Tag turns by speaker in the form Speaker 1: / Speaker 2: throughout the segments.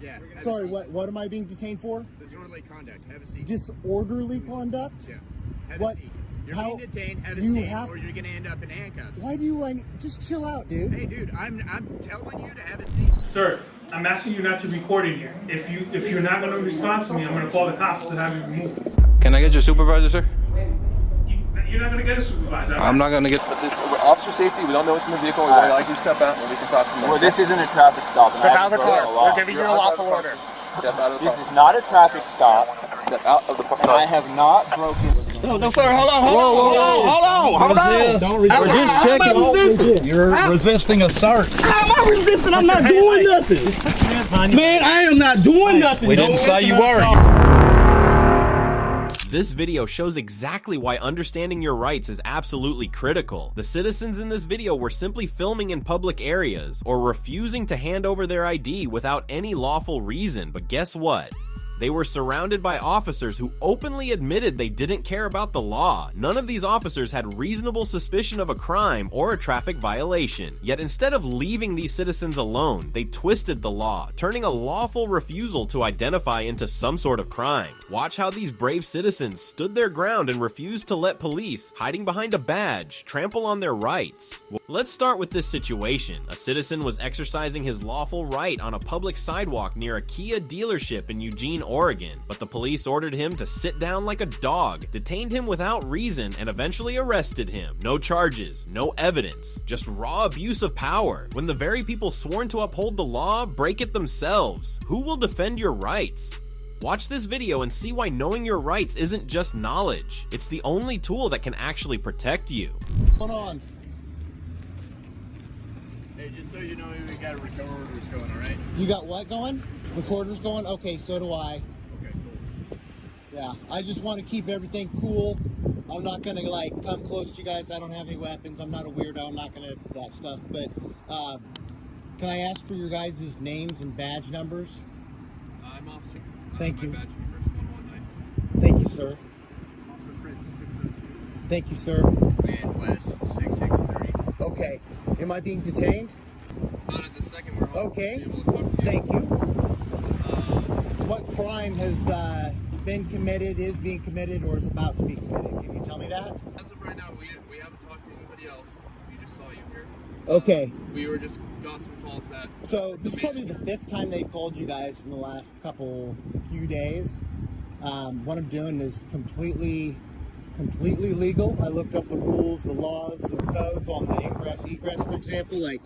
Speaker 1: Yeah.
Speaker 2: Sorry, what am I being detained for?
Speaker 1: Disorderly conduct. Have a seat.
Speaker 2: Disorderly conduct?
Speaker 1: Yeah. Have
Speaker 2: What?
Speaker 1: a seat. You're being detained. Have a
Speaker 2: you
Speaker 1: seat,
Speaker 2: have,
Speaker 1: or you're gonna end up in handcuffs.
Speaker 2: Why do you? Just chill out, dude.
Speaker 1: Hey, dude, I'm telling you to have a seat.
Speaker 3: Sir, I'm asking you not to record in here. If you're not going to respond to me, I'm going to call the cops to have you removed.
Speaker 4: Can I get your supervisor, sir?
Speaker 3: You're not going to get a supervisor.
Speaker 4: I'm not going to get.
Speaker 5: But this officer safety, we don't know what's in the vehicle. We would like you to step out and we can talk to you.
Speaker 6: Well, this isn't a traffic stop.
Speaker 1: Step out of the car. We're giving you a lawful order.
Speaker 5: Step out of the car.
Speaker 6: This is not a traffic stop.
Speaker 5: Step out of the car.
Speaker 6: And I have not broken.
Speaker 4: No, sir. Hold on.
Speaker 7: We're just checking. You're resisting assault.
Speaker 8: How am I resisting? I'm not doing nothing. Man, I am not doing nothing.
Speaker 7: We didn't say you were.
Speaker 9: This video shows exactly why understanding your rights is absolutely critical. The citizens in this video were simply filming in public areas or refusing to hand over their ID without any lawful reason, but guess what? They were surrounded by officers who openly admitted they didn't care about the law. None of these officers had reasonable suspicion of a crime or a traffic violation. Yet instead of leaving these citizens alone, they twisted the law, turning a lawful refusal to identify into some sort of crime. Watch how these brave citizens stood their ground and refused to let police, hiding behind a badge, trample on their rights. Let's start with this situation. A citizen was exercising his lawful right on a public sidewalk near a Kia dealership in Eugene, Oregon, but the police ordered him to sit down like a dog, detained him without reason, and eventually arrested him. No charges, no evidence, just raw abuse of power. When the very people sworn to uphold the law break it themselves, who will defend your rights? Watch this video and see why knowing your rights isn't just knowledge. It's the only tool that can actually protect you.
Speaker 2: Hold on.
Speaker 1: Hey, just so you know, we got recorders going, all right?
Speaker 2: You got what going? Recorders going? Okay, so do I.
Speaker 1: Okay, cool.
Speaker 2: Yeah, I just want to keep everything cool. I'm not gonna like come close to you guys. I don't have any weapons. I'm not a weirdo. I'm not gonna that stuff. But can I ask for your guys' names and badge numbers?
Speaker 1: I'm Officer.
Speaker 2: Thank you.
Speaker 1: My badge number is 119.
Speaker 2: Thank you, sir.
Speaker 1: Officer Fritz 602.
Speaker 2: Thank you, sir.
Speaker 1: And West 663.
Speaker 2: Okay. Am I being detained?
Speaker 1: Not at the second. We're all
Speaker 2: Okay.
Speaker 1: able to talk to you.
Speaker 2: Thank you. What crime has been committed, is being committed, or is about to be committed? Can you tell me that?
Speaker 1: As of right now, we haven't talked to anybody else. We just saw you here.
Speaker 2: Okay.
Speaker 1: We were just got some calls that.
Speaker 2: So this is probably the 5th time they've called you guys in the last few days. What I'm doing is completely legal. I looked up the rules, the laws, the codes on the ingress, egress, for example. Like,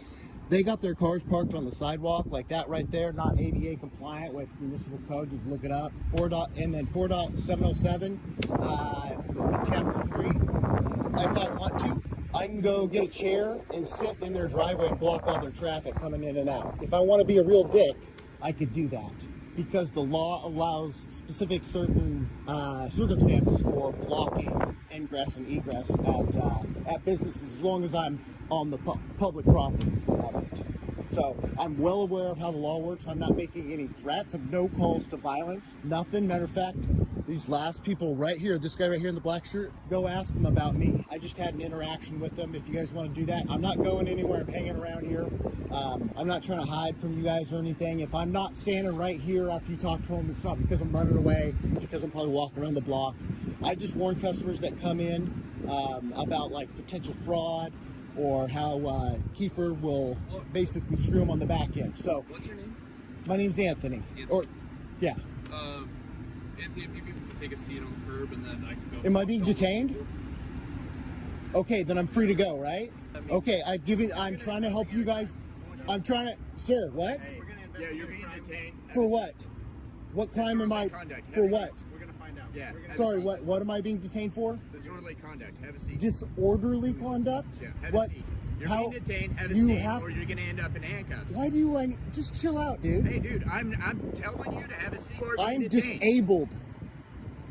Speaker 2: they got their cars parked on the sidewalk like that right there, not ADA compliant with municipal code. You can look it up. 4.707, chapter 3. If I want to, I can go get a chair and sit in their driveway and block all their traffic coming in and out. If I want to be a real dick, I could do that, because the law allows specific certain circumstances for blocking ingress and egress at businesses, as long as I'm on the public property of it. So I'm well aware of how the law works. I'm not making any threats. Of no calls to violence, nothing. Matter of fact, these last people right here, this guy right here in the black shirt, go ask them about me. I just had an interaction with them. If you guys want to do that, I'm not going anywhere. I'm hanging around here. I'm not trying to hide from you guys or anything. If I'm not standing right here after you talk to them, it's not because I'm running away, because I'm probably walking around the block. I just warn customers that come in about like potential fraud, or how Kiefer will basically screw them on the back end. So,
Speaker 1: What's your name?
Speaker 2: My name's Anthony. Or, yeah.
Speaker 1: Anthony, if you could take a seat on the curb, and then I can go.
Speaker 2: Am I being detained? Okay, then I'm free to go, right? Okay, I'm trying to help you guys. I'm trying to, sir, what?
Speaker 1: Hey, yeah, you're being detained.
Speaker 2: For what? What crime am I, for what?
Speaker 1: We're gonna find out. Yeah.
Speaker 2: Sorry, what am I being detained for?
Speaker 1: Disorderly conduct. Have a seat.
Speaker 2: Disorderly conduct?
Speaker 1: Yeah. Have
Speaker 2: What?
Speaker 1: a seat. You're
Speaker 2: How?
Speaker 1: being detained. Have a
Speaker 2: You
Speaker 1: seat,
Speaker 2: have-
Speaker 1: or you're gonna end up in handcuffs.
Speaker 2: Why do you, just chill out, dude.
Speaker 1: Hey, dude, I'm telling you to have a seat. Or be
Speaker 2: I'm
Speaker 1: detained.
Speaker 2: disabled.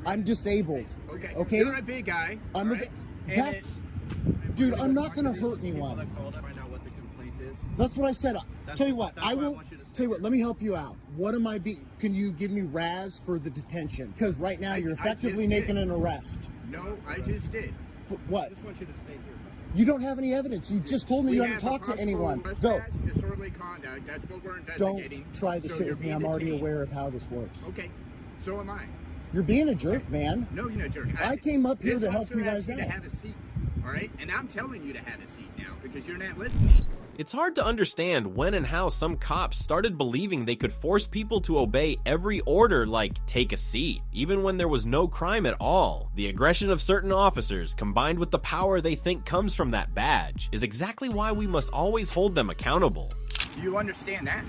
Speaker 2: I'm disabled.
Speaker 1: Okay.
Speaker 2: Okay?
Speaker 1: You're a big guy.
Speaker 2: I'm a,
Speaker 1: right?
Speaker 2: that's, dude, I'm not gonna hurt anyone.
Speaker 1: Find out what the complaint is.
Speaker 2: That's what I said. Tell you what,
Speaker 1: that's
Speaker 2: I
Speaker 1: why I
Speaker 2: will.
Speaker 1: want you to
Speaker 2: Tell you what, let me help you out. What am I being? Can you give me RAS for the detention? Because right now you're effectively
Speaker 1: just
Speaker 2: making
Speaker 1: did.
Speaker 2: an arrest.
Speaker 1: No, I just did.
Speaker 2: For what?
Speaker 1: I just want you to stay here.
Speaker 2: You don't have any evidence. You just told me you haven't talked to anyone. Go.
Speaker 10: Disorderly conduct. That's what we're
Speaker 2: Don't
Speaker 10: investigating.
Speaker 2: try this
Speaker 10: So
Speaker 2: shit
Speaker 10: you're
Speaker 2: with me.
Speaker 10: being
Speaker 2: I'm already
Speaker 10: detained.
Speaker 2: aware of how this works.
Speaker 10: Okay. So am I.
Speaker 2: You're being a jerk, man.
Speaker 10: No, you're not a jerk.
Speaker 2: I came up here
Speaker 10: This
Speaker 2: to help
Speaker 10: officer
Speaker 2: you guys
Speaker 10: asked me
Speaker 2: out.
Speaker 10: to have a seat. All right? And I'm telling you to have a seat now because you're not listening.
Speaker 9: It's hard to understand when and how some cops started believing they could force people to obey every order like take a seat, even when there was no crime at all. The aggression of certain officers, combined with the power they think comes from that badge, is exactly why we must always hold them accountable.
Speaker 10: Do you understand that?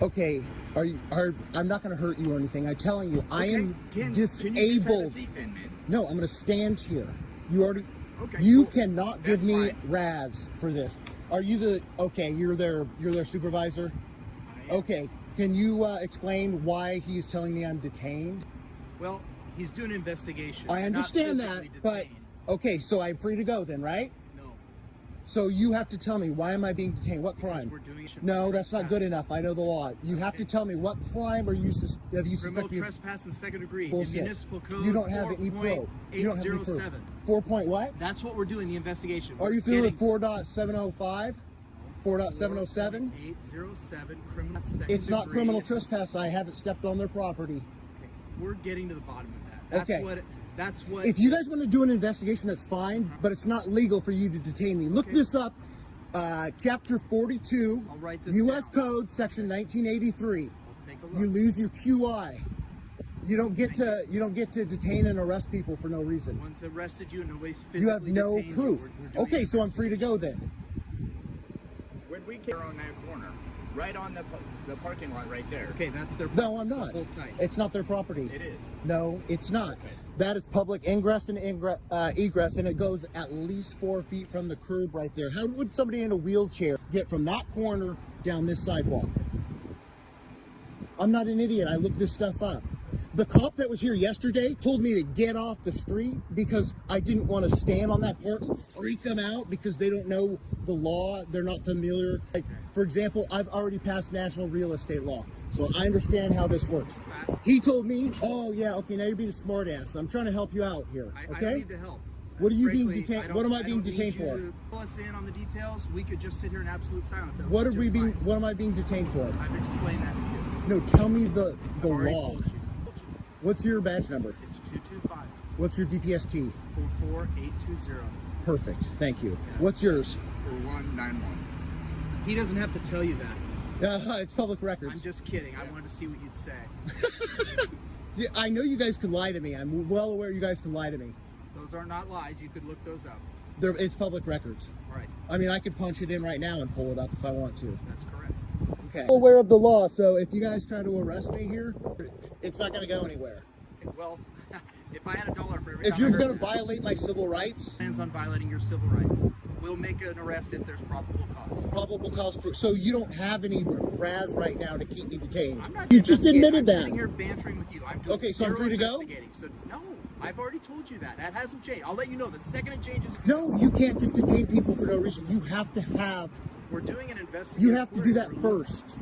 Speaker 2: Okay, I'm not going to hurt you or anything. I'm telling you, I am
Speaker 10: Can you just have a
Speaker 2: disabled.
Speaker 10: seat then, man?
Speaker 2: No, I'm going to stand here. You already.
Speaker 10: Okay,
Speaker 2: You
Speaker 10: cool.
Speaker 2: cannot give
Speaker 10: That's
Speaker 2: me
Speaker 10: fine.
Speaker 2: Raz for this. Are you the? Okay, you're their supervisor.
Speaker 10: I am.
Speaker 2: Okay, can you explain why he's telling me I'm detained?
Speaker 10: Well, he's doing an investigation.
Speaker 2: I
Speaker 10: Not
Speaker 2: understand that,
Speaker 10: physically
Speaker 2: but
Speaker 10: detained.
Speaker 2: okay, so I'm free to go then, right?
Speaker 10: No.
Speaker 2: So you have to tell me, why am I being detained? What
Speaker 10: Because
Speaker 2: crime?
Speaker 10: we're doing
Speaker 2: No, that's not good
Speaker 10: trespass.
Speaker 2: enough. I know the law. You have to tell me, what crime are you have you
Speaker 10: Criminal
Speaker 2: suspect me?
Speaker 10: trespass in the second degree.
Speaker 2: Bullshit.
Speaker 10: In municipal code
Speaker 2: You don't have any proof. You don't have any proof.
Speaker 10: 4.807.
Speaker 2: 4 point what?
Speaker 10: That's what we're doing, the investigation.
Speaker 2: Are
Speaker 10: We're
Speaker 2: you feeling
Speaker 10: getting
Speaker 2: 4.705? 4.707?
Speaker 10: 807 criminal second
Speaker 2: It's not
Speaker 10: degree.
Speaker 2: criminal
Speaker 10: It's-
Speaker 2: trespass. I haven't stepped on their property.
Speaker 10: Okay. We're getting to the bottom of that.
Speaker 2: Okay.
Speaker 10: That's what.
Speaker 2: If you guys want to do an investigation, that's fine, but it's not legal for you to detain me. Look this up. Chapter 42,
Speaker 10: I'll write this
Speaker 2: U.S.
Speaker 10: down.
Speaker 2: Code, Section 1983.
Speaker 10: I'll take a look.
Speaker 2: You lose your QI. You don't get to detain and arrest people for no reason.
Speaker 10: Once arrested you and nobody's physically
Speaker 2: You have no
Speaker 10: detained you,
Speaker 2: proof.
Speaker 10: we're doing
Speaker 2: Okay,
Speaker 10: an
Speaker 2: so I'm free to go then.
Speaker 10: Where'd we get on that corner? Right on the parking lot right there. Okay, that's their
Speaker 2: No, I'm
Speaker 10: so
Speaker 2: not.
Speaker 10: hold tight.
Speaker 2: It's not their property.
Speaker 10: It is.
Speaker 2: No, it's not. That is public ingress and egress, and it goes at least 4 feet from the curb right there. How would somebody in a wheelchair get from that corner down this sidewalk? I'm not an idiot. I looked this stuff up. The cop that was here yesterday told me to get off the street because I didn't want to stand on that part and freak them out because they don't know the law. They're not familiar. Like, for example, I've already passed national real estate law, so I understand how this works. He told me, oh yeah, okay, now you're being a smart ass. I'm trying to help you out here,
Speaker 10: I
Speaker 2: okay?
Speaker 10: don't need the help.
Speaker 2: What are you being
Speaker 10: Frankly,
Speaker 2: detained?
Speaker 10: I don't-
Speaker 2: What am I
Speaker 10: I
Speaker 2: being
Speaker 10: don't need
Speaker 2: detained
Speaker 10: you
Speaker 2: for?
Speaker 10: to Fill us in on the details. We could just sit here in absolute silence. That
Speaker 2: What
Speaker 10: would
Speaker 2: are
Speaker 10: be
Speaker 2: we
Speaker 10: just
Speaker 2: being?
Speaker 10: fine.
Speaker 2: What am I being detained for?
Speaker 10: I've explained that to you.
Speaker 2: No, tell me the
Speaker 10: I've already
Speaker 2: law.
Speaker 10: told you.
Speaker 2: What's your badge number?
Speaker 10: It's 225
Speaker 2: What's your DPST?
Speaker 10: 44820.
Speaker 2: Perfect. Thank you. What's yours?
Speaker 10: 4191. He doesn't have to tell you that.
Speaker 2: It's public records.
Speaker 10: I'm just kidding. I wanted to see what you'd say.
Speaker 2: Yeah, I know you guys can lie to me. I'm well aware you guys can lie to me.
Speaker 10: Those are not lies. You could look those up.
Speaker 2: It's public records.
Speaker 10: Right.
Speaker 2: I mean, I could punch it in right now and pull it up if I want to.
Speaker 10: That's correct.
Speaker 2: Okay. I'm aware of the law, so if you guys try to arrest me here, it's not going to go anywhere.
Speaker 10: Okay, well, if I had $1 for every
Speaker 2: If
Speaker 10: time
Speaker 2: you're
Speaker 10: I heard
Speaker 2: going to
Speaker 10: that,
Speaker 2: violate my civil rights,
Speaker 10: plans on violating your civil rights. We'll make an arrest if there's probable cause.
Speaker 2: probable cause for, so you don't have any Raz right now to keep me detained.
Speaker 10: I'm not
Speaker 2: You just
Speaker 10: investigating.
Speaker 2: admitted
Speaker 10: I'm
Speaker 2: that.
Speaker 10: sitting here bantering with you. I'm doing
Speaker 2: Okay, so I'm
Speaker 10: zero
Speaker 2: free to go?
Speaker 10: investigating. So no, I've already told you that. That hasn't changed. I'll let you know the second it changes.
Speaker 2: No, you can't just detain people for no reason. You have to have,
Speaker 10: We're doing an investigation.
Speaker 2: you have to do that first.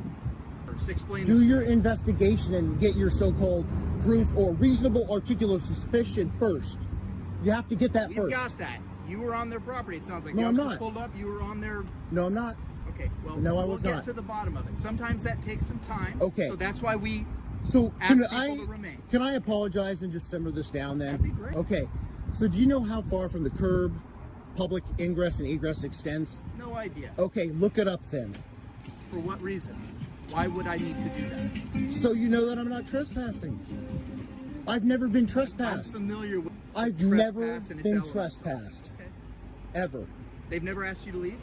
Speaker 10: Explain
Speaker 2: Do
Speaker 10: this.
Speaker 2: your investigation and get your so-called proof or reasonable articulable suspicion first. You have to get that
Speaker 10: We've
Speaker 2: first.
Speaker 10: got that. You were on their property. It sounds like
Speaker 2: No,
Speaker 10: the
Speaker 2: I'm
Speaker 10: officer
Speaker 2: not.
Speaker 10: pulled up. You were on their.
Speaker 2: No, I'm not.
Speaker 10: Okay. Well,
Speaker 2: No, I
Speaker 10: we'll
Speaker 2: was
Speaker 10: get
Speaker 2: not.
Speaker 10: to the bottom of it. Sometimes that takes some time.
Speaker 2: Okay.
Speaker 10: So that's why we
Speaker 2: So
Speaker 10: ask
Speaker 2: can
Speaker 10: people to remain.
Speaker 2: can I apologize and just simmer this down then?
Speaker 10: That'd be great.
Speaker 2: Okay. So do you know how far from the curb public ingress and egress extends?
Speaker 10: No idea.
Speaker 2: Okay, look it up then.
Speaker 10: For what reason? Why would I need to do that?
Speaker 2: So you know that I'm not trespassing. I've never been
Speaker 10: I'm
Speaker 2: trespassed.
Speaker 10: familiar with.
Speaker 2: I've
Speaker 10: trespass
Speaker 2: never
Speaker 10: and its
Speaker 2: been
Speaker 10: elements.
Speaker 2: trespassed.
Speaker 10: Okay.
Speaker 2: Ever.
Speaker 10: They've never asked you to leave.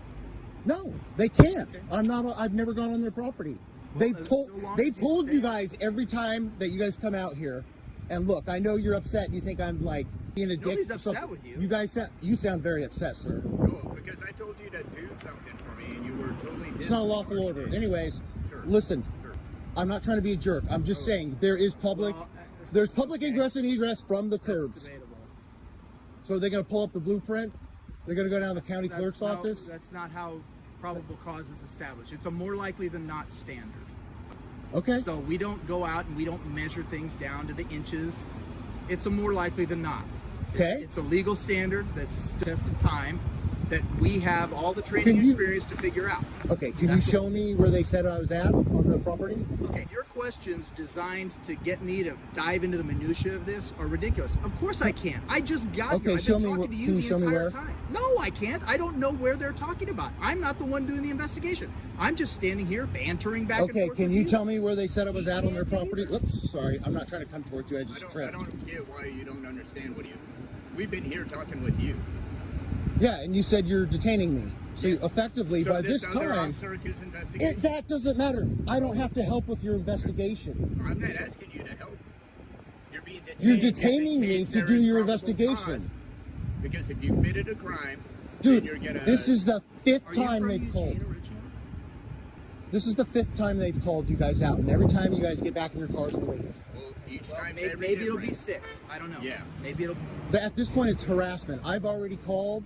Speaker 2: No, they can't.
Speaker 10: Okay.
Speaker 2: I've never gone on their property.
Speaker 10: Well, so long
Speaker 2: They've
Speaker 10: as you
Speaker 2: told
Speaker 10: stay-
Speaker 2: you guys every time that you guys come out here. And look, I know you're upset and you think I'm like being a dick.
Speaker 10: Nobody's
Speaker 2: or
Speaker 10: upset
Speaker 2: something.
Speaker 10: with you.
Speaker 2: You guys sound very upset, sir.
Speaker 10: No, because I told you to do something for me, and you were totally.
Speaker 2: It's not a lawful order. Anyways, listen, I'm not trying to be a jerk. I'm just saying there is public.
Speaker 10: Well,
Speaker 2: There's public ingress and egress from the
Speaker 10: That's
Speaker 2: curbs.
Speaker 10: debatable.
Speaker 2: So they're going to pull up the blueprint. They're going to go down to the county clerk's
Speaker 10: No,
Speaker 2: office.
Speaker 10: That's not how probable cause is established. It's a more likely than not standard.
Speaker 2: Okay.
Speaker 10: So we don't go out and we don't measure things down to the inches. It's a more likely than not.
Speaker 2: Okay.
Speaker 10: It's a legal standard that's tested time. that we have all the training and experience to figure out.
Speaker 2: Okay, can you show me where they said I was at on the property?
Speaker 10: Okay, your questions designed to get me to dive into the minutia of this are ridiculous. Of course I can't. I just got
Speaker 2: Okay,
Speaker 10: here. I've
Speaker 2: show
Speaker 10: been
Speaker 2: me
Speaker 10: talking to
Speaker 2: can
Speaker 10: you
Speaker 2: you
Speaker 10: the
Speaker 2: show me
Speaker 10: entire
Speaker 2: where?
Speaker 10: time. No, I can't. I don't know where they're talking about. I'm not the one doing the investigation. I'm just standing here bantering back and
Speaker 2: Okay,
Speaker 10: forth.
Speaker 2: can
Speaker 10: with
Speaker 2: you tell me where they said I was at on their property? Oops, sorry, I'm not trying to come towards you. I just
Speaker 10: I
Speaker 2: tripped.
Speaker 10: don't get why you don't understand what you. We've been here talking with you.
Speaker 2: Yeah, and you said you're detaining me. So
Speaker 10: Yes.
Speaker 2: effectively,
Speaker 10: So
Speaker 2: by this
Speaker 10: other
Speaker 2: time,
Speaker 10: officer is investigating.
Speaker 2: that doesn't matter. I don't have to help with your investigation.
Speaker 10: I'm not asking you to help. You're being detained.
Speaker 2: You're detaining
Speaker 10: in
Speaker 2: me
Speaker 10: case
Speaker 2: to
Speaker 10: there
Speaker 2: do
Speaker 10: is
Speaker 2: your
Speaker 10: probable
Speaker 2: investigation.
Speaker 10: cause. Because if you committed a crime,
Speaker 2: Dude,
Speaker 10: then you're gonna.
Speaker 2: this is the fifth
Speaker 10: Are you
Speaker 2: time
Speaker 10: from
Speaker 2: they've
Speaker 10: Eugene
Speaker 2: called.
Speaker 10: originally?
Speaker 2: This is the fifth time they've called you guys out, and every time you guys get back in your cars and leave.
Speaker 10: Well, each
Speaker 6: Well,
Speaker 10: time
Speaker 6: maybe it'll be 6. I don't know.
Speaker 10: Yeah.
Speaker 6: Maybe it'll be 6.
Speaker 2: But at this point, it's harassment. I've already called,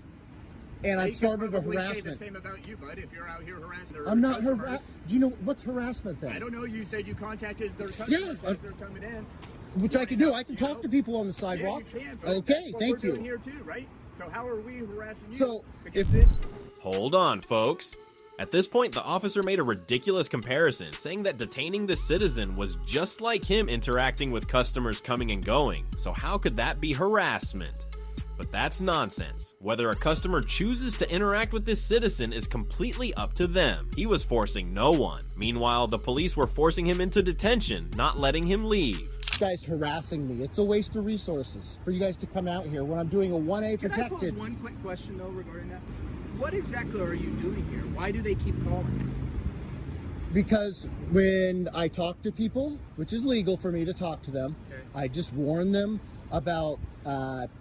Speaker 2: and I've started a
Speaker 10: Say the
Speaker 2: harassment.
Speaker 10: same about you, bud. If you're out here harassing
Speaker 2: I'm not
Speaker 10: customers.
Speaker 2: harassing. Do you know what's harassment then?
Speaker 10: I don't know. You said you contacted their customers as they're coming in.
Speaker 2: Which I can do. I can talk to people on the sidewalk.
Speaker 10: Yeah, you can. So
Speaker 2: Okay,
Speaker 10: that's what
Speaker 2: thank
Speaker 10: we're doing
Speaker 2: you.
Speaker 10: here too, right? So how are we harassing you?
Speaker 2: So
Speaker 10: Because
Speaker 9: Hold on, folks. At this point, the officer made a ridiculous comparison, saying that detaining the citizen was just like him interacting with customers coming and going. So how could that be harassment? But that's nonsense. Whether a customer chooses to interact with this citizen is completely up to them. He was forcing no one. Meanwhile, the police were forcing him into detention, not letting him leave.
Speaker 2: This guy's harassing me. It's a waste of resources for you guys to come out here when I'm doing a 1A
Speaker 10: Can I pose
Speaker 2: protected.
Speaker 10: one quick question though regarding that? What exactly are you doing here? Why do they keep calling?
Speaker 2: Because when I talk to people, which is legal for me to talk to them,
Speaker 10: Okay.
Speaker 2: I just warn them about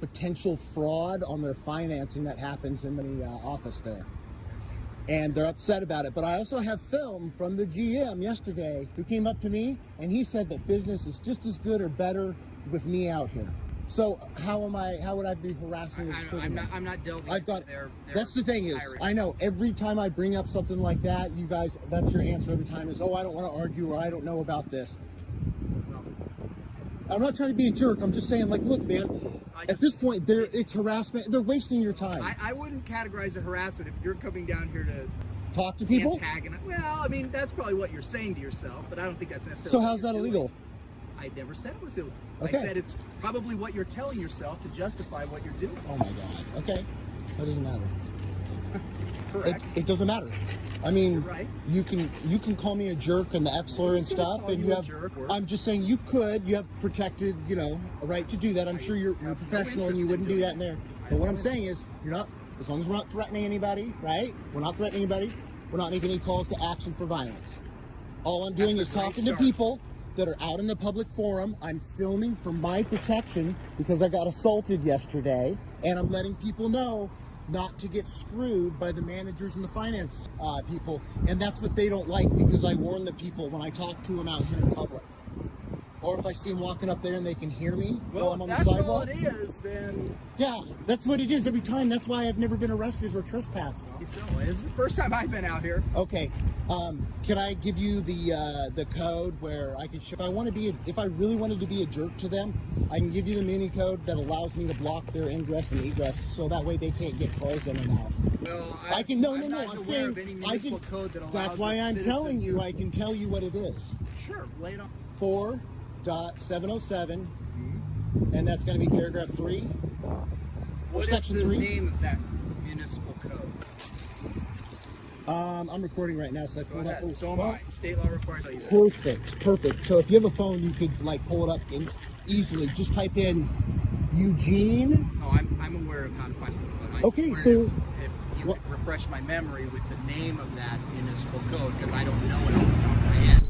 Speaker 2: potential fraud on their financing that happens in the office there. And they're upset about it. But I also have film from the GM yesterday who came up to me and he said that business is just as good or better with me out here. So how would I be harassing and disturbing them?
Speaker 10: I'm not delving
Speaker 2: I've got,
Speaker 10: into their
Speaker 2: that's the thing is,
Speaker 10: tirades.
Speaker 2: I know every time I bring up something like that, you guys, that's your answer every time is, oh, I don't want to argue or I don't know about this. I'm not trying to be a jerk. I'm just saying, like, look, man, at this point, it's harassment. They're wasting your time.
Speaker 10: I wouldn't categorize it harassment if you're coming down here to
Speaker 2: Talk to people?
Speaker 10: antagonize. Well, I mean, that's probably what you're saying to yourself, but I don't think that's necessarily
Speaker 2: So
Speaker 10: what
Speaker 2: how's
Speaker 10: you're
Speaker 2: that
Speaker 10: doing.
Speaker 2: illegal?
Speaker 10: I never said it was illegal.
Speaker 2: Okay.
Speaker 10: I said it's probably what you're telling yourself to justify what you're doing.
Speaker 2: Oh, my God. Okay. That doesn't matter.
Speaker 10: Correct.
Speaker 2: It doesn't matter. I mean,
Speaker 10: You're right.
Speaker 2: you can call me a jerk and the F slur and
Speaker 10: Who's gonna
Speaker 2: stuff,
Speaker 10: call
Speaker 2: and
Speaker 10: you
Speaker 2: you
Speaker 10: a
Speaker 2: have.
Speaker 10: jerk or-
Speaker 2: I'm just saying you have protected, a right to do that. I'm sure you're
Speaker 10: have no
Speaker 2: professional and
Speaker 10: interest
Speaker 2: you
Speaker 10: in
Speaker 2: wouldn't do
Speaker 10: doing
Speaker 2: that in there. But what I'm saying is, you're not. As long as we're not threatening anybody, right? We're not threatening anybody. We're not making any calls to action for violence. All I'm doing
Speaker 10: That's
Speaker 2: is
Speaker 10: a great
Speaker 2: talking to
Speaker 10: start.
Speaker 2: people that are out in the public forum. I'm filming for my protection because I got assaulted yesterday, and I'm letting people know not to get screwed by the managers and the finance people. And that's what they don't like, because I warn the people when I talk to them out here in public. Or if I see them walking up there and they can hear me while I'm on the
Speaker 10: that's all
Speaker 2: sidewalk.
Speaker 10: it is, then
Speaker 2: Yeah, that's what it is every time. That's why I've never been arrested or trespassed.
Speaker 10: so. This is the first time I've been out here.
Speaker 2: Okay, can I give you the code where I can? If I really wanted to be a jerk to them, I can give you the mini code that allows me to block their ingress and egress, so that way they can't get cars in and out.
Speaker 10: Well,
Speaker 2: I can no.
Speaker 10: I'm not
Speaker 2: I'm
Speaker 10: aware
Speaker 2: saying
Speaker 10: of any
Speaker 2: I
Speaker 10: municipal
Speaker 2: can.
Speaker 10: code that allows
Speaker 2: That's why
Speaker 10: a
Speaker 2: I'm
Speaker 10: citizen
Speaker 2: telling you.
Speaker 10: to-
Speaker 2: I can tell you what it is.
Speaker 10: Sure, lay it on.
Speaker 2: 4.707, and that's going to be paragraph 3.
Speaker 10: What is
Speaker 2: section
Speaker 10: the
Speaker 2: 3?
Speaker 10: name of that municipal code?
Speaker 2: I'm recording right now, so I
Speaker 10: Go
Speaker 2: pulled up.
Speaker 10: ahead. So am I. State law requires I do that.
Speaker 2: Perfect. So if you have a phone, you could pull it up easily. Just type in Eugene.
Speaker 10: Oh, I'm aware of how to find it. But I
Speaker 2: Okay,
Speaker 10: just
Speaker 2: so
Speaker 10: wondered if you could refresh my memory with the name of that municipal code, because I don't know it off the top of my head.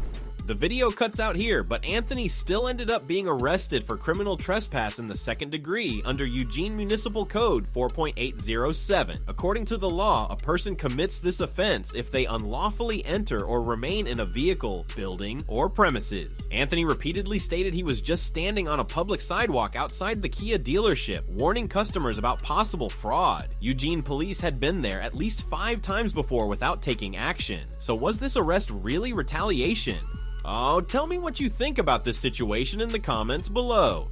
Speaker 9: The video cuts out here, but Anthony still ended up being arrested for criminal trespass in the second degree under Eugene Municipal Code 4.807. According to the law, a person commits this offense if they unlawfully enter or remain in a vehicle, building, or premises. Anthony repeatedly stated he was just standing on a public sidewalk outside the Kia dealership, warning customers about possible fraud. Eugene police had been there at least 5 times before without taking action. So was this arrest really retaliation? Oh, tell me what you think about this situation in the comments below.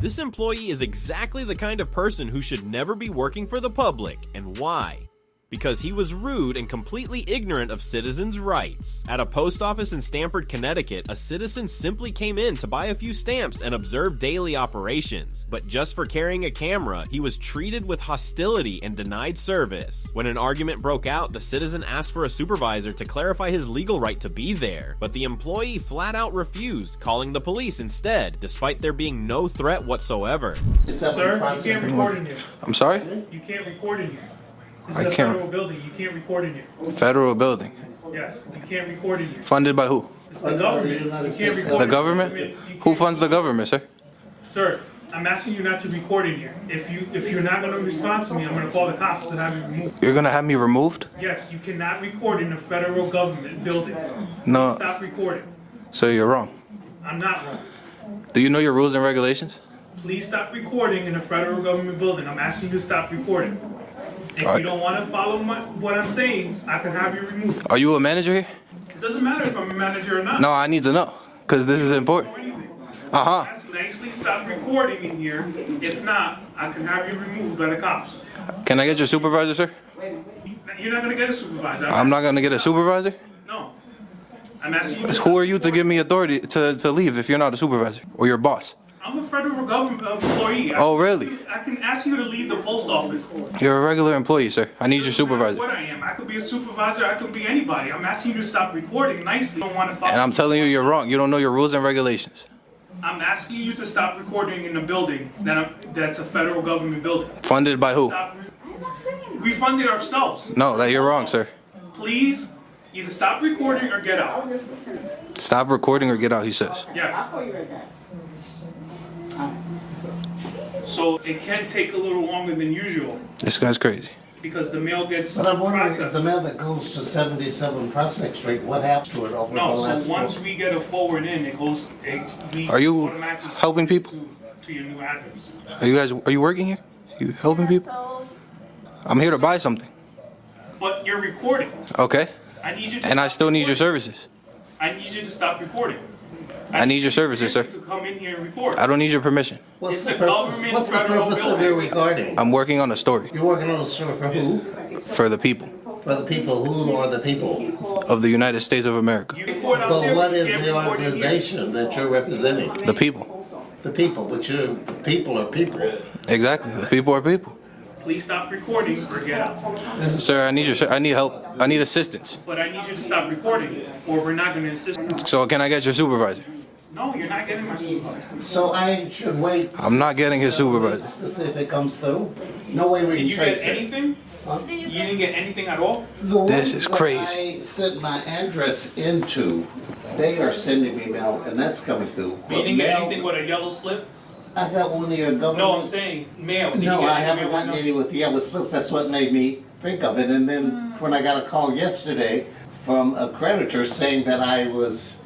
Speaker 9: This employee is exactly the kind of person who should never be working for the public. And why? Because he was rude and completely ignorant of citizens' rights. At a post office in Stamford, Connecticut, a citizen simply came in to buy a few stamps and observe daily operations. But just for carrying a camera, he was treated with hostility and denied service. When an argument broke out, the citizen asked for a supervisor to clarify his legal right to be there. But the employee flat out refused, calling the police instead, despite there being no threat whatsoever.
Speaker 3: Sir, you can't record in here.
Speaker 4: I'm sorry?
Speaker 3: You can't record in here. This
Speaker 4: I
Speaker 3: is a
Speaker 4: can't.
Speaker 3: federal building. You can't record in here.
Speaker 4: Federal building.
Speaker 3: Yes, you can't record in here.
Speaker 4: Funded by who?
Speaker 3: It's the government. You can't record.
Speaker 4: The government? Who funds the government, sir?
Speaker 3: Sir, I'm asking you not to record in here. If you're not going to respond to me, I'm going to call the cops and have you removed.
Speaker 4: You're gonna have me removed?
Speaker 3: Yes, you cannot record in a federal government building.
Speaker 4: No.
Speaker 3: Stop recording.
Speaker 4: Sir, you're wrong.
Speaker 3: I'm not wrong.
Speaker 4: Do you know your rules and regulations?
Speaker 3: Please stop recording in a federal government building. I'm asking you to stop recording. If
Speaker 4: All right.
Speaker 3: you don't want to follow what I'm saying, I can have you removed.
Speaker 4: Are you a manager here?
Speaker 3: It doesn't matter if I'm a manager or not.
Speaker 4: No, I need to know, because this is important. Uh-huh.
Speaker 3: Ask nicely stop recording in here. If not, I can have you removed by the cops.
Speaker 4: Can I get your supervisor, sir?
Speaker 3: You're not going to get a supervisor.
Speaker 4: I'm not gonna get a supervisor?
Speaker 3: No. I'm asking you.
Speaker 4: Who are you to give me authority to leave if you're not a supervisor or your boss?
Speaker 3: I'm a federal government employee.
Speaker 4: Oh, really?
Speaker 3: I can ask you to leave the post office.
Speaker 4: You're a regular employee, sir. I need your supervisor.
Speaker 3: What I am. I could be a supervisor. I could be anybody. I'm asking you to stop recording nicely. You don't want to follow.
Speaker 4: And I'm telling you, you're wrong. You don't know your rules and regulations.
Speaker 3: I'm asking you to stop recording in a building that's a federal government building.
Speaker 4: Funded by who?
Speaker 3: We funded ourselves.
Speaker 4: No, that you're wrong, sir.
Speaker 3: Please, either stop recording or get out.
Speaker 4: Stop recording or get out, he says.
Speaker 3: Yes. So it can take a little longer than usual
Speaker 4: This guy's crazy.
Speaker 3: because the mail gets
Speaker 2: But I'm wondering,
Speaker 3: processed.
Speaker 2: the mail that goes to 77 Prospect Street, what happens to it over the
Speaker 3: No,
Speaker 2: last
Speaker 3: so once
Speaker 2: 4?
Speaker 3: we get a forward in, it goes. We
Speaker 4: Are you
Speaker 3: automatically
Speaker 4: helping people?
Speaker 3: to your new address?
Speaker 4: Are you working here? You helping people? I'm here to buy something.
Speaker 3: But you're recording.
Speaker 4: Okay.
Speaker 3: I need you to.
Speaker 4: And I
Speaker 3: stop
Speaker 4: still need your
Speaker 3: recording.
Speaker 4: services.
Speaker 3: I need you to stop recording.
Speaker 4: I need your services, sir.
Speaker 3: To come in here and record.
Speaker 4: I don't need your permission.
Speaker 2: What's
Speaker 3: It's
Speaker 2: the
Speaker 3: a
Speaker 2: purpose,
Speaker 3: government
Speaker 2: what's the
Speaker 3: federal
Speaker 2: purpose of
Speaker 3: building.
Speaker 2: your recording?
Speaker 4: I'm working on a story
Speaker 2: You're working on a story for who?
Speaker 4: for the people
Speaker 2: For the people. Who are the people?
Speaker 4: of the United States of America.
Speaker 3: You record out
Speaker 2: But
Speaker 3: there,
Speaker 2: what
Speaker 3: you
Speaker 2: is
Speaker 3: can't
Speaker 2: the
Speaker 3: record in here.
Speaker 2: organization that you're representing?
Speaker 4: The people.
Speaker 2: The people, but your people are people.
Speaker 4: Exactly. The people are people.
Speaker 3: Please stop recording or get out.
Speaker 4: Sir, I need help. I need assistance.
Speaker 3: But I need you to stop recording, or we're not going to insist.
Speaker 4: So can I get your supervisor?
Speaker 3: No, you're not getting my supervisor.
Speaker 2: So I should wait.
Speaker 4: I'm not getting his
Speaker 2: 6
Speaker 4: supervisor.
Speaker 2: weeks to see if it comes through. No way we
Speaker 3: Did
Speaker 2: can
Speaker 3: you get
Speaker 2: trace it.
Speaker 3: anything? You didn't get anything at all?
Speaker 2: The ones
Speaker 4: This is
Speaker 2: that
Speaker 4: crazy.
Speaker 2: I sent my address into, they are sending me mail, and that's coming through.
Speaker 3: You didn't get
Speaker 2: Mail-
Speaker 3: anything with a yellow slip?
Speaker 2: I got one of your government.
Speaker 3: No, I'm saying mail. Did you
Speaker 2: No,
Speaker 3: get
Speaker 2: I
Speaker 3: any
Speaker 2: haven't
Speaker 3: mail
Speaker 2: gotten
Speaker 3: with
Speaker 2: any with the yellow slips. That's what made me think of it. And then when I got a call yesterday from a creditor saying that I was